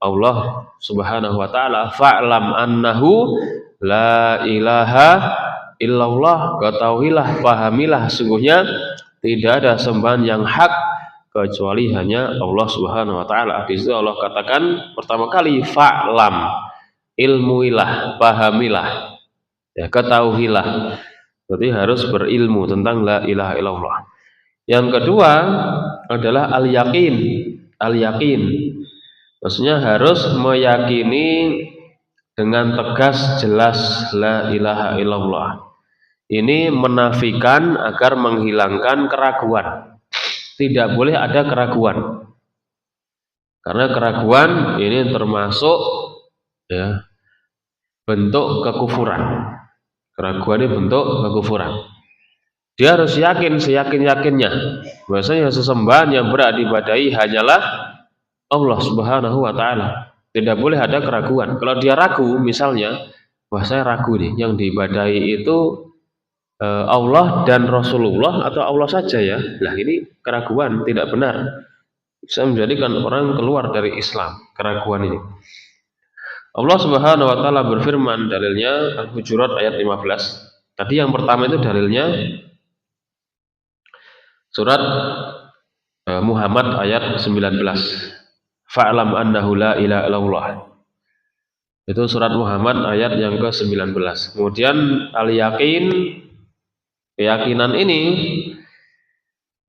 Allah Subhanahu wa taala. Fa'lam annahu la ilaha illallah, ketahuilah, pahamilah, sesungguhnya tidak ada sembahan yang hak kecuali hanya Allah Subhanahu wa taala. Di situ Allah katakan pertama kali fa'lam, ilmuilah, pahamilah. Ya, ketahuilah. Berarti harus berilmu tentang la ilaha illallah. Yang kedua adalah al-yakin. Al-yakin. Maksudnya harus meyakini dengan tegas, jelas la ilaha illallah. Ini menafikan agar menghilangkan keraguan. Tidak boleh ada keraguan. Karena keraguan ini termasuk ya bentuk kekufuran. Keraguan ini bentuk kekufuran. Dia harus yakin seyakin-yakinnya bahwasanya sesembahan yang berhak diibadahi hanyalah Allah Subhanahu wa taala. Tidak boleh ada keraguan. Kalau dia ragu misalnya, wah saya ragu nih, yang diibadahi itu Allah dan Rasulullah atau Allah saja ya. Lah ini keraguan, tidak benar. Bisa menjadikan orang keluar dari Islam, keraguan ini. Allah Subhanahu wa taala berfirman, dalilnya Al-Hujurat ayat 15. Tadi yang pertama itu dalilnya surat Muhammad ayat 19. Fa'lam annahu la ilaha illallah. Itu surat Muhammad ayat yang ke-19. Kemudian al-yaqin, keyakinan ini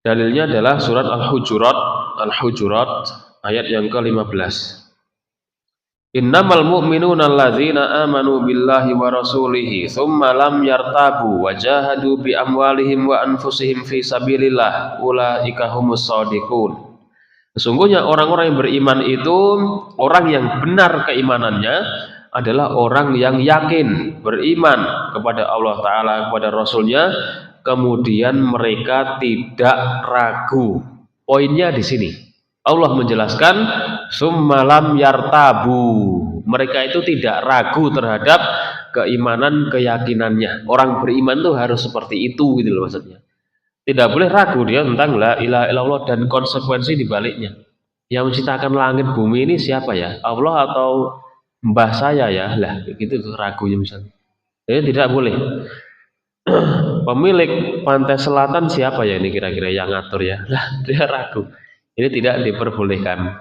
dalilnya adalah surat Al-Hujurat ayat yang ke-15. Innamal mu'minuna alladzina amanu billahi wa rasulihi tsumma lam yartabu wa jahadu bi amwalihim wa anfusihim fi sabilillah ulaika humus shadiqun. Sesungguhnya orang-orang yang beriman itu orang yang benar keimanannya adalah orang yang yakin beriman kepada Allah Ta'ala, kepada Rasulnya, kemudian mereka tidak ragu. Poinnya di sini Allah menjelaskan summalam yartabu, mereka itu tidak ragu terhadap keimanan, keyakinannya. Orang beriman itu harus seperti itu gitu loh maksudnya. Tidak boleh ragu dia tentang la ilaha illallah dan konsekuensi di baliknya. Yang menciptakan langit bumi ini siapa ya? Allah atau mbah saya ya? Lah gitu ragunya misalnya. Jadi tidak boleh. Pemilik pantai selatan siapa ya ini kira-kira yang ngatur ya? Lah dia ragu. Ini tidak diperbolehkan.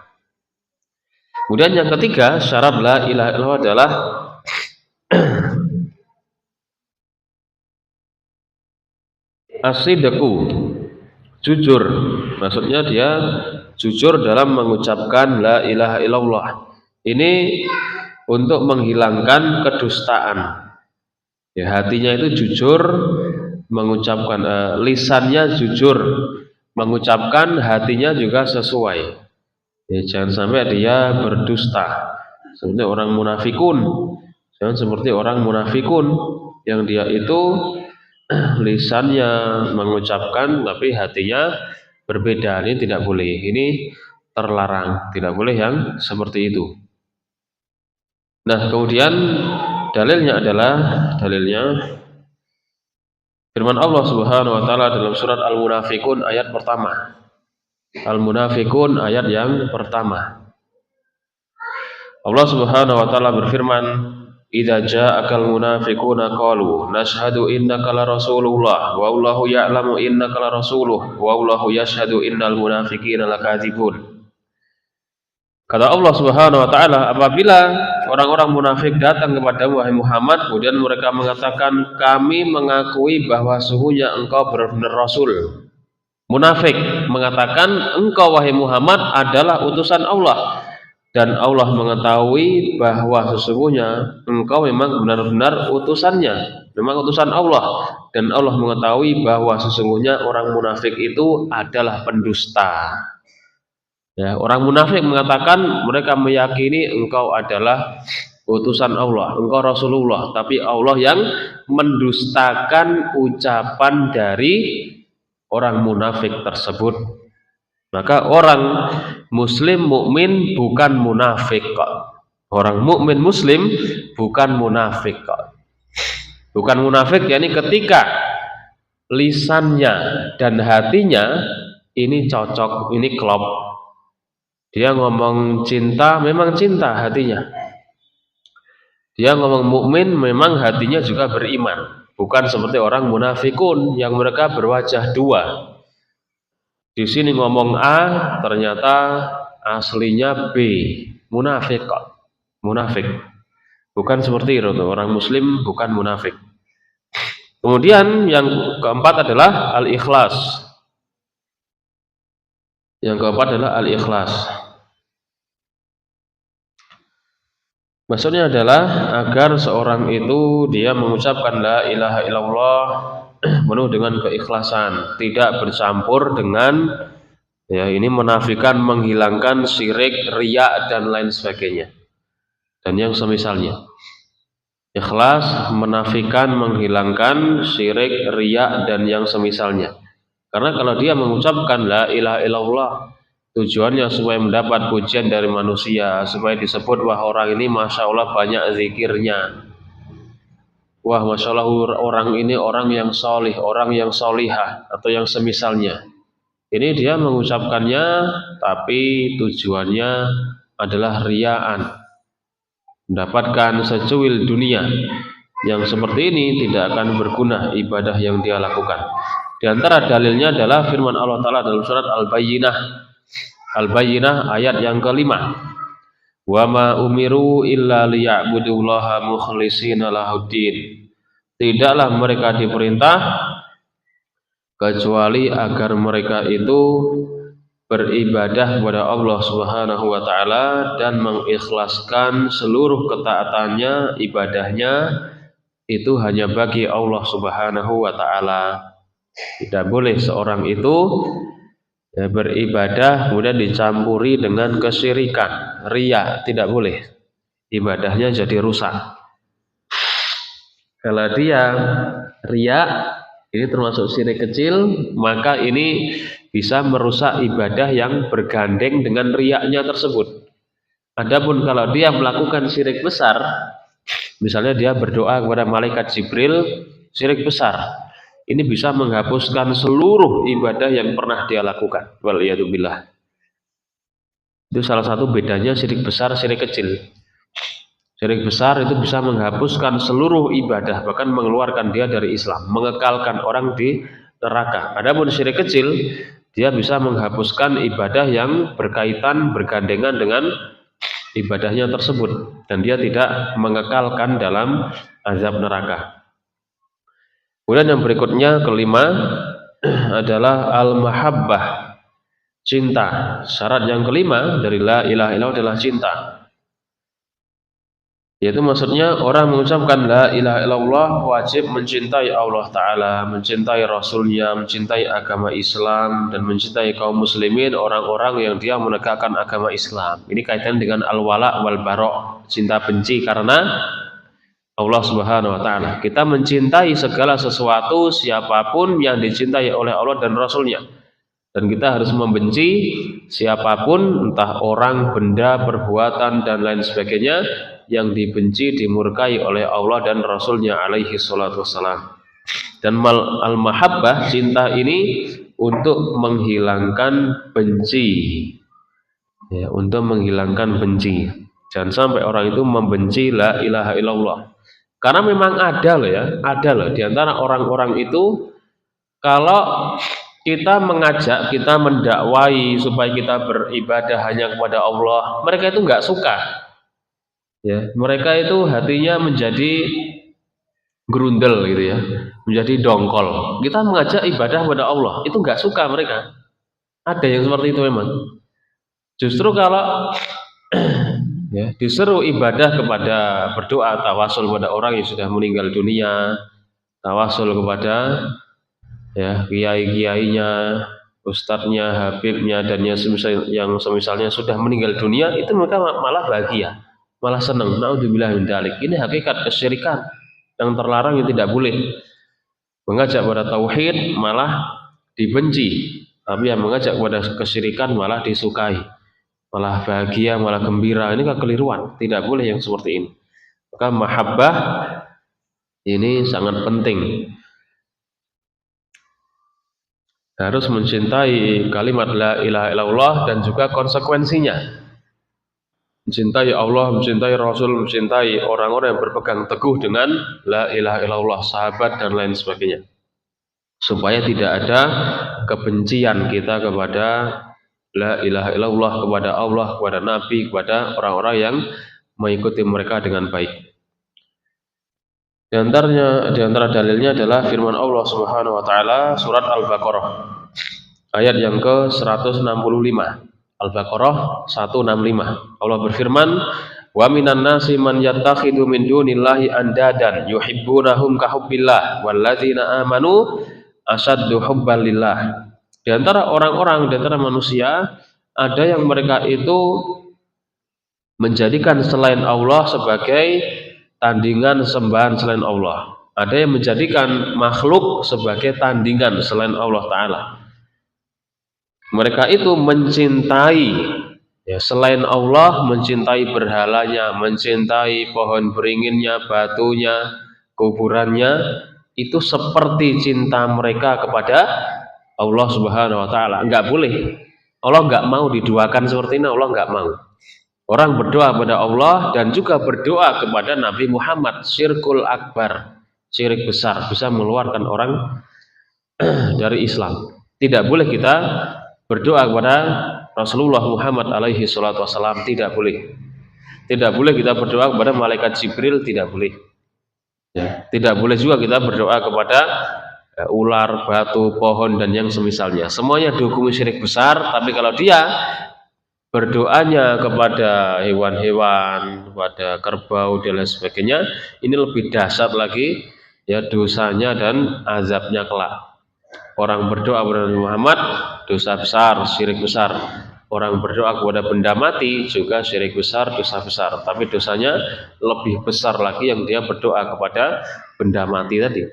Kemudian yang ketiga, syarat la ilaha illallah adalah as-sidqu, jujur. Maksudnya dia jujur dalam mengucapkan la ilaha illallah. Ini untuk menghilangkan kedustaan. Ya, hatinya itu jujur mengucapkan, lisannya jujur mengucapkan, hatinya juga sesuai. Ya, jangan sampai dia berdusta seperti orang munafikun. Jangan seperti orang munafikun yang dia itu lisannya mengucapkan tapi hatinya berbeda. Ini tidak boleh. Ini terlarang. Tidak boleh yang seperti itu. Nah, kemudian dalilnya firman Allah Subhanahu wa taala dalam surat Al-Munafiqun ayat pertama. Al-Munafiqun ayat yang pertama. Allah Subhanahu wa taala berfirman, "Idza ja'akal munafiquna qalu nashhadu innaka la rasulullah wa wallahu ya'lamu innaka la rasuluh wa wallahu yashhadu innal munafiqina lakadzibun." Kata Allah Subhanahu wa taala, apabila orang-orang munafik datang kepada wahai Muhammad, kemudian mereka mengatakan, kami mengakui bahwa sesungguhnya engkau benar-benar rasul. Munafik mengatakan, engkau wahai Muhammad adalah utusan Allah, dan Allah mengetahui bahwa sesungguhnya engkau memang benar-benar utusannya, memang utusan Allah, dan Allah mengetahui bahwa sesungguhnya orang munafik itu adalah pendusta. Ya, orang munafik mengatakan mereka meyakini engkau adalah utusan Allah, engkau Rasulullah, tapi Allah yang mendustakan ucapan dari orang munafik tersebut. Maka orang muslim mukmin bukan munafik kok. Orang mukmin muslim bukan munafik kok. Bukan munafik, yakni ketika lisannya dan hatinya ini cocok, ini klop. Dia ngomong cinta, memang cinta hatinya. Dia ngomong mukmin, memang hatinya juga beriman. Bukan seperti orang munafikun yang mereka berwajah dua. Di sini ngomong A, ternyata aslinya B. Munafik kok. Munafik. Bukan seperti itu. Orang muslim bukan munafik. Kemudian yang keempat adalah al-ikhlas. Yang keempat adalah al-ikhlas. Maksudnya adalah agar seorang itu dia mengucapkan la ilaha illallah penuh dengan keikhlasan, tidak bercampur dengan ini menafikan, menghilangkan syirik, riya dan lain sebagainya. Dan yang semisalnya. Ikhlas menafikan, menghilangkan syirik, riya dan yang semisalnya. Karena kalau dia mengucapkan la ilaha illallah, tujuannya supaya mendapat pujian dari manusia, supaya disebut wah orang ini masya Allah banyak zikirnya, wah masya Allah orang ini orang yang solih, orang yang solihah atau yang semisalnya. Ini dia mengucapkannya tapi tujuannya adalah riyaan, mendapatkan secuil dunia. Yang seperti ini tidak akan berguna ibadah yang dia lakukan. Di antara dalilnya adalah firman Allah Ta'ala dalam surat Al-Bayyinah ayat yang kelima. Wa ma umiru illa liya'budullaha mukhlishina lahuddin. Tidaklah mereka diperintah kecuali agar mereka itu beribadah kepada Allah Subhanahu wa taala dan mengikhlaskan seluruh ketaatannya, ibadahnya itu hanya bagi Allah Subhanahu wa taala. Tidak boleh seorang itu beribadah kemudian dicampuri dengan kesyirikan, riya, tidak boleh. Ibadahnya jadi rusak. Kalau dia riya, ini termasuk syirik kecil, maka ini bisa merusak ibadah yang bergandeng dengan riyaknya tersebut. Adapun kalau dia melakukan syirik besar, misalnya dia berdoa kepada malaikat Jibril, syirik besar, ini bisa menghapuskan seluruh ibadah yang pernah dia lakukan. Waliyadzubillah. Itu salah satu bedanya syirik besar, syirik kecil. Syirik besar itu bisa menghapuskan seluruh ibadah, bahkan mengeluarkan dia dari Islam, mengekalkan orang di neraka. Adapun syirik kecil, dia bisa menghapuskan ibadah yang berkaitan, bergandengan dengan ibadahnya tersebut dan dia tidak mengekalkan dalam azab neraka. Kemudian yang berikutnya kelima adalah al-mahabbah, cinta. Syarat yang kelima dari la ilaha illallah adalah cinta. Yaitu maksudnya orang mengucapkan la ilaha illallah wajib mencintai Allah Ta'ala, mencintai Rasulnya, mencintai agama Islam, dan mencintai kaum muslimin, orang-orang yang dia menegakkan agama Islam. Ini kaitan dengan al-wala wal bara', cinta benci karena Allah Subhanahu wa Ta'ala. Kita mencintai segala sesuatu, siapapun yang dicintai oleh Allah dan Rasulnya. Dan kita harus membenci siapapun, entah orang, benda, perbuatan, dan lain sebagainya yang dibenci, dimurkai oleh Allah dan Rasulnya alaihi salatu wassalam. Dan al-mahabbah, cinta ini untuk menghilangkan benci, ya, untuk menghilangkan benci. Jangan sampai orang itu membenci la ilaha illallah. Karena memang ada loh di antara orang-orang itu, kalau kita mengajak, kita mendakwai supaya kita beribadah hanya kepada Allah, mereka itu nggak suka. Ya, mereka itu hatinya menjadi gerundel gitu ya, menjadi dongkol. Kita mengajak ibadah kepada Allah, itu nggak suka mereka. Ada yang seperti itu memang. Justru kalau ya, disuruh ibadah kepada berdoa, tawasul kepada orang yang sudah meninggal dunia, tawasul kepada ya kiai-kiainya, ustadznya, habibnya, dan yang semisalnya sudah meninggal dunia, itu mereka malah bahagia, malah senang. Naudzubillah min dzalik. Ini hakikat kesyirikan yang terlarang, yang tidak boleh. Mengajak pada tauhid malah dibenci, tapi yang mengajak pada kesyirikan malah disukai, malah bahagia, malah gembira. Ini kekeliruan, tidak boleh yang seperti ini. Maka mahabbah ini sangat penting. Harus mencintai kalimat la ilaha illallah dan juga konsekuensinya. Mencintai Allah, mencintai Rasul, mencintai orang-orang yang berpegang teguh dengan la ilaha illallah, sahabat dan lain sebagainya. Supaya tidak ada kebencian kita kepada la ilaha illallah, kepada Allah, kepada Nabi, kepada orang-orang yang mengikuti mereka dengan baik. Di antara dalilnya adalah firman Allah Subhanahu wa Ta'ala, surat Al-Baqarah ayat yang ke-165. Al-Baqarah 165. Allah berfirman, wa minan nasi man yattakhidhu min dunillahi andadan yuhibbunahum ka hubbillah walladzina amanu asaddu hubban lillah. Di antara orang-orang, di antara manusia, ada yang mereka itu menjadikan selain Allah sebagai tandingan sembahan selain Allah. Ada yang menjadikan makhluk sebagai tandingan selain Allah Ta'ala. Mereka itu mencintai ya, selain Allah, mencintai berhalanya, mencintai pohon beringinnya, batunya, kuburannya. Itu seperti cinta mereka kepada Allah Subhanahu wa Ta'ala. Enggak boleh. Allah enggak mau diduakan seperti ini, Allah enggak mau. Orang berdoa kepada Allah dan juga berdoa kepada Nabi Muhammad, syirkul akbar, syirik besar, bisa mengeluarkan orang dari Islam. Tidak boleh kita berdoa kepada Rasulullah Muhammad alaihi salatu wassalam, tidak boleh. Tidak boleh kita berdoa kepada malaikat Jibril, tidak boleh. Ya, tidak boleh juga kita berdoa kepada ular, batu, pohon, dan yang semisalnya. Semuanya dihukumi syirik besar, tapi kalau dia berdoanya kepada hewan-hewan, kepada kerbau dan lain sebagainya, ini lebih dahsyat lagi ya dosanya dan azabnya kelak. Orang berdoa kepada Nabi Muhammad dosa besar, syirik besar. Orang berdoa kepada benda mati juga syirik besar, dosa besar. Tapi dosanya lebih besar lagi yang dia berdoa kepada benda mati tadi.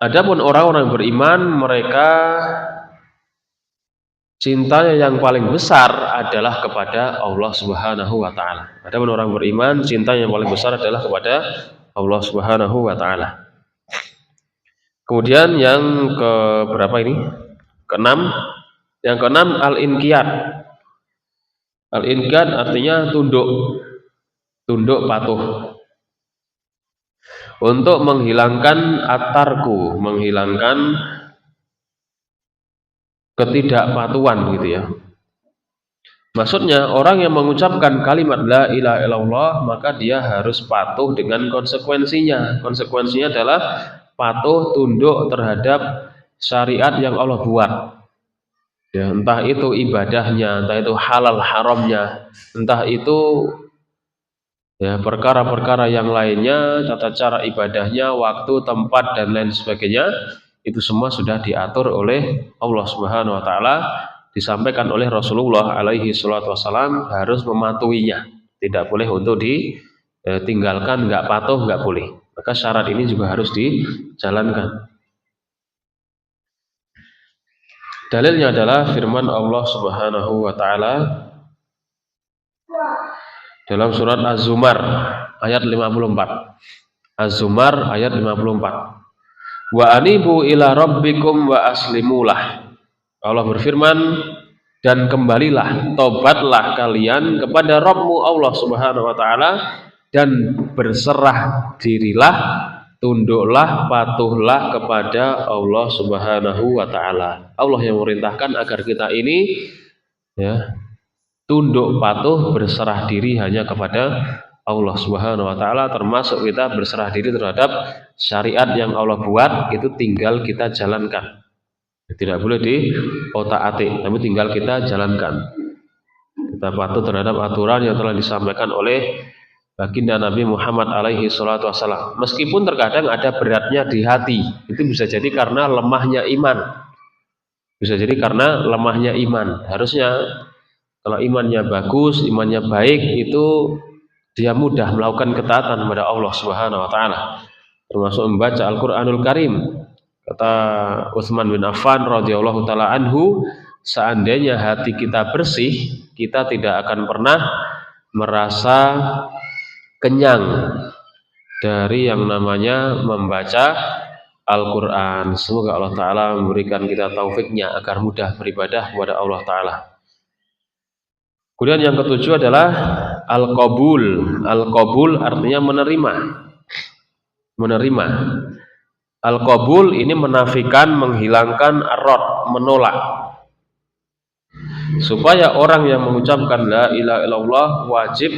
Adapun orang-orang beriman, mereka cintanya yang paling besar adalah kepada Allah Subhanahu wa Ta'ala. Adapun orang beriman, cintanya yang paling besar adalah kepada Allah Subhanahu wa Ta'ala. Kemudian yang ke berapa ini? Keenam. Yang keenam al-inqiyad. Al-inqiyad artinya tunduk. Tunduk patuh. Untuk menghilangkan at-tarku, menghilangkan ketidakpatuhan gitu ya. Maksudnya orang yang mengucapkan kalimat la ilaha illallah maka dia harus patuh dengan konsekuensinya. Konsekuensinya adalah patuh tunduk terhadap syariat yang Allah buat. Ya, entah itu ibadahnya, entah itu halal haramnya, entah itu ya perkara-perkara yang lainnya, tata cara ibadahnya, waktu, tempat dan lain sebagainya, itu semua sudah diatur oleh Allah Subhanahu wa taala, disampaikan oleh Rasulullah alaihi salatu wasallam, harus mematuhinya. Tidak boleh untuk ditinggalkan, enggak patuh, enggak boleh. Maka syarat ini juga harus dijalankan. Dalilnya adalah firman Allah Subhanahu wa taala dalam surat Az-Zumar ayat 54. Az-Zumar ayat 54. Wa anibu ila rabbikum wa aslimulah. Allah berfirman, dan kembalilah, tobatlah kalian kepada Rabbmu Allah Subhanahu wa taala dan berserah dirilah, tunduklah, patuhlah kepada Allah Subhanahu wa taala. Allah yang memerintahkan agar kita ini ya tunduk, patuh, berserah diri hanya kepada Allah Subhanahu wa taala, termasuk kita berserah diri terhadap syariat yang Allah buat, itu tinggal kita jalankan. Tidak boleh diotak-atik, tapi tinggal kita jalankan. Kita patuh terhadap aturan yang telah disampaikan oleh baginda Nabi Muhammad alaihi salatu wasallam. Meskipun terkadang ada beratnya di hati, itu bisa jadi karena lemahnya iman. Bisa jadi karena lemahnya iman. Harusnya kalau imannya bagus, imannya baik, itu dia mudah melakukan ketaatan kepada Allah Subhanahu wa taala. Termasuk membaca Al-Qur'anul Karim. Kata Utsman bin Affan radhiyallahu taala anhu, seandainya hati kita bersih, kita tidak akan pernah merasa kenyang dari yang namanya membaca Al-Quran. Semoga Allah Ta'ala memberikan kita taufiknya agar mudah beribadah kepada Allah Ta'ala. Kemudian yang ketujuh adalah Al-Qabul. Al-Qabul artinya menerima. Menerima. Al-Qabul ini menafikan, menghilangkan ar-rad, menolak. Supaya orang yang mengucapkan la ilaha illallah wajib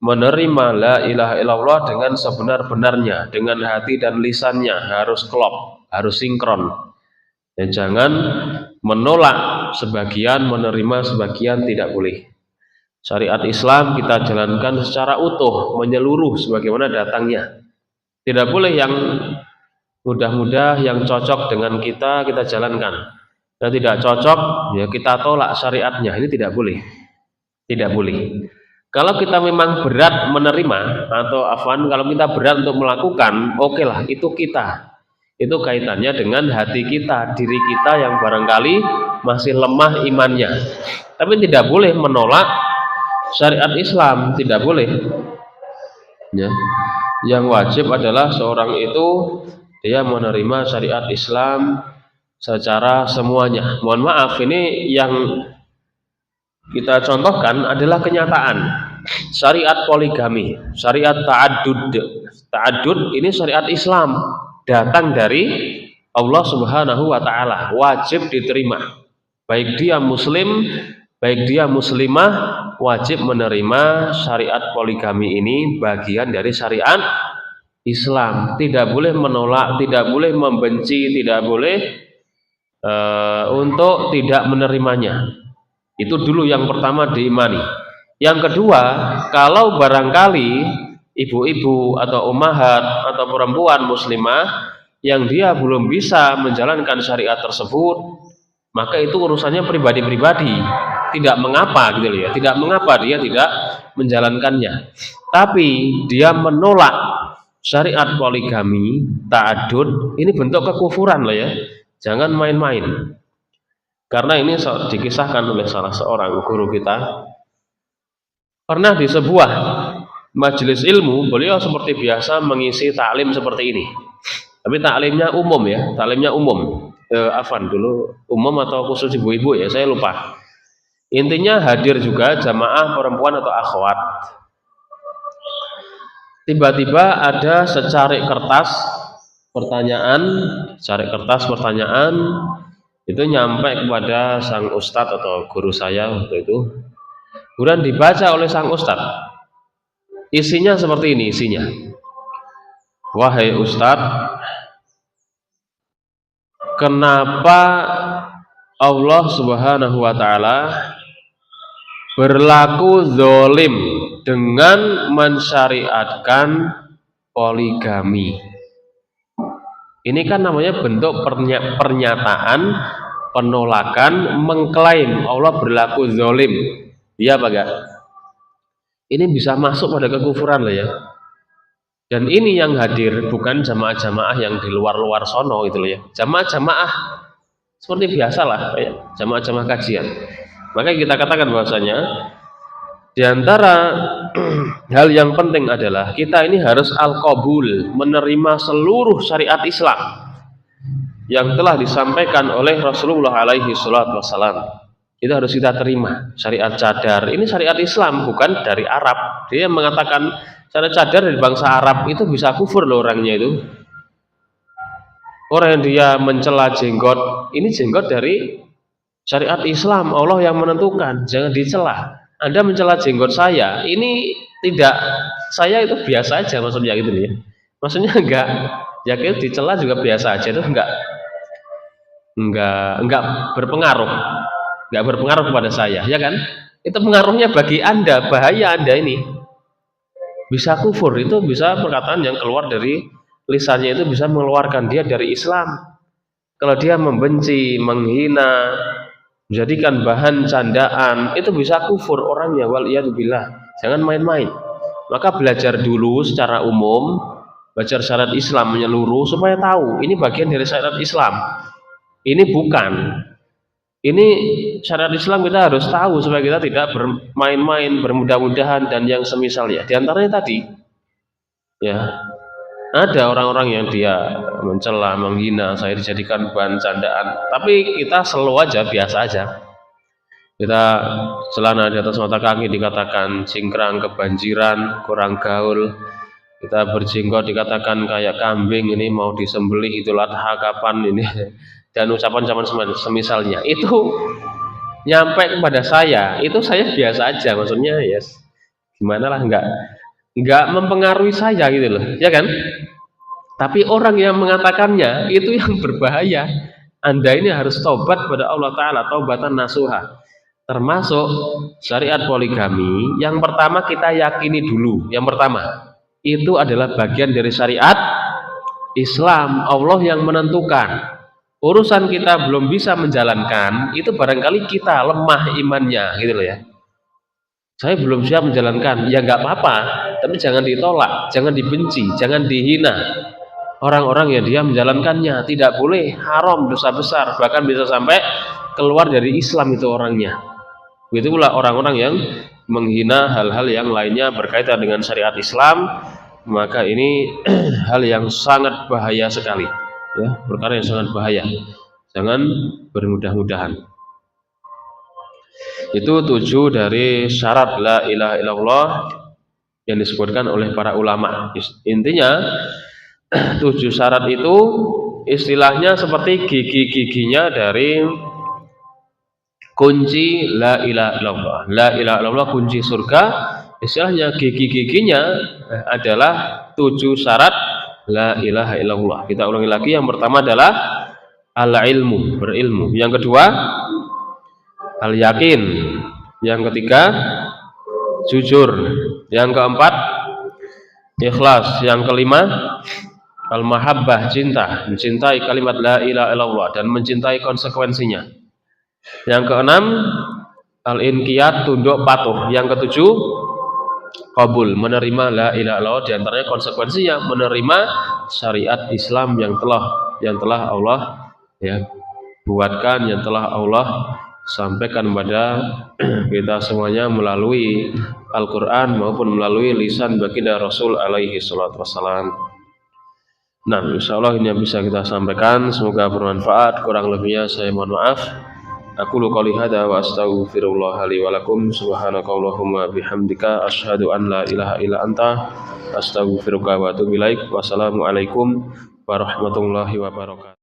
menerima la ilaha illallah dengan sebenar-benarnya, dengan hati dan lisannya, harus klop, harus sinkron. Dan jangan menolak sebagian, menerima sebagian, tidak boleh. Syariat Islam kita jalankan secara utuh, menyeluruh sebagaimana datangnya. Tidak boleh yang mudah-mudah, yang cocok dengan kita jalankan. Dan tidak cocok, ya kita tolak syariatnya. Ini tidak boleh. Tidak boleh. Kalau kita memang berat menerima, atau kalau kita berat untuk melakukan, oke lah, itu kita. Itu kaitannya dengan hati kita, diri kita yang barangkali masih lemah imannya. Tapi tidak boleh menolak syariat Islam, tidak boleh. Ya. Yang wajib adalah seorang itu dia menerima syariat Islam secara semuanya. Mohon maaf, ini yang kita contohkan adalah kenyataan. Syariat poligami, syariat ta'addud. Ta'addud ini syariat Islam, datang dari Allah Subhanahu wa taala, wajib diterima. Baik dia muslim, baik dia muslimah, wajib menerima syariat poligami ini, bagian dari syariat Islam. Tidak boleh menolak, tidak boleh membenci, tidak boleh untuk tidak menerimanya. Itu dulu yang pertama diimani. Yang kedua, kalau barangkali ibu-ibu atau ummahat atau perempuan muslimah yang dia belum bisa menjalankan syariat tersebut, maka itu urusannya pribadi-pribadi. Tidak mengapa gitu ya, tidak mengapa dia tidak menjalankannya. Tapi dia menolak syariat poligami, ta'addud, ini bentuk kekufuran loh ya. Jangan main-main. Karena ini dikisahkan oleh salah seorang guru kita. Pernah di sebuah majelis ilmu, beliau seperti biasa mengisi taklim seperti ini. Tapi taklimnya umum ya, taklimnya umum. Afan dulu umum atau khusus ibu-ibu ya, saya lupa. Intinya hadir juga jamaah perempuan atau akhwat. Tiba-tiba ada secarik kertas pertanyaan itu nyampe kepada sang ustadz atau guru saya waktu itu. Kemudian dibaca oleh sang ustadz. Isinya seperti ini isinya. Wahai ustadz, kenapa Allah Subhanahu wa taala berlaku zalim dengan mensyariatkan poligami? Ini kan namanya bentuk pernyataan penolakan, mengklaim Allah berlaku zalim. Iya apa enggak? Ini bisa masuk pada kekufuran loh ya. Dan ini yang hadir bukan jamaah-jamaah yang di luar-luar sono gitu loh ya. Jamaah-jamaah seperti biasa lah ya, jamaah-jamaah kajian. Maka kita katakan bahwasanya di antara hal yang penting adalah kita ini harus al-qabul, menerima seluruh syariat Islam yang telah disampaikan oleh Rasulullah alaihi salatu wassalam. Itu harus kita terima. Syariat cadar ini syariat Islam, bukan dari Arab. Dia mengatakan syariat cadar dari bangsa Arab itu bisa kufur loh orangnya itu. Orang yang dia mencela jenggot, ini jenggot dari syariat Islam, Allah yang menentukan, jangan dicela. Anda mencela jenggot saya, ini tidak, saya itu biasa aja maksudnya gitu ya. Maksudnya enggak, ya kayak dicela juga biasa aja, itu enggak berpengaruh. Nggak berpengaruh kepada saya, ya kan? Itu pengaruhnya bagi Anda, bahaya Anda ini. Bisa kufur, itu bisa perkataan yang keluar dari lisannya itu bisa mengeluarkan dia dari Islam. Kalau dia membenci, menghina, menjadikan bahan candaan, itu bisa kufur orangnya, waliyadzubillah. Jangan main-main. Maka belajar dulu secara umum, belajar syariat Islam menyeluruh supaya tahu ini bagian dari syariat Islam. Ini bukan. Ini syariat Islam kita harus tahu supaya kita tidak bermain-main, bermudah-mudahan dan yang semisalnya. Di antaranya tadi, ya ada orang-orang yang dia mencela, menghina, saya dijadikan bahan candaan. Tapi kita slow aja, biasa aja. Kita celana di atas mata kaki dikatakan cingkrang, kebanjiran, kurang gaul. Kita berjenggot dikatakan kayak kambing, ini mau disembelih Idul Adha kapan ini. Dan ucapan-ucapan semisalnya itu nyampe kepada saya, itu saya biasa aja, maksudnya yes, gimana lah, nggak mempengaruhi saya gitu loh, ya kan? Tapi orang yang mengatakannya itu yang berbahaya. Anda ini harus taubat pada Allah Ta'ala, taubatan nasuha. Termasuk syariat poligami, yang pertama kita yakini dulu, yang pertama itu adalah bagian dari syariat Islam, Allah yang menentukan. Urusan kita belum bisa menjalankan, itu barangkali kita lemah imannya gitu loh ya. Saya belum siap menjalankan, ya nggak apa-apa, tapi jangan ditolak, jangan dibenci, jangan dihina. Orang-orang yang dia menjalankannya tidak boleh, haram, dosa besar, bahkan bisa sampai keluar dari Islam itu orangnya. Begitu pula orang-orang yang menghina hal-hal yang lainnya berkaitan dengan syariat Islam, maka ini hal yang sangat bahaya sekali. Ya, perkara yang sangat bahaya. Jangan bermudah-mudahan. Itu 7 dari syarat la ilaha illallah yang disebutkan oleh para ulama. Intinya 7 syarat itu istilahnya seperti gigi-giginya dari kunci la ilaha illallah. La ilaha illallah kunci surga. Istilahnya gigi-giginya adalah 7 syarat la ilaha illallah. Kita ulangi lagi, yang pertama adalah al-ilmu, berilmu. Yang kedua al-yakin. Yang ketiga jujur. Yang keempat ikhlas. Yang kelima al-mahabbah, cinta, mencintai kalimat la ilaha illallah dan mencintai konsekuensinya. Yang keenam al-inqiyad, tunduk patuh. Yang ketujuh qabul, menerima la ilaha illallah, di antaranya konsekuensinya menerima syariat Islam yang telah Allah ya buatkan, yang telah Allah sampaikan kepada kita semuanya melalui Al-Qur'an maupun melalui lisan baginda Rasul alaihi salatu wassalam. Nah, insyaallah ini yang bisa kita sampaikan, semoga bermanfaat. Kurang lebihnya saya mohon maaf. Aku qouli hadza wa astaghfirullah li wa lakum. Subhanakallahumma bihamdika asyhadu an la ilaha illa anta astaghfiruka wa atubu ilaik. Wassalamualaikum warahmatullahi wabarakatuh.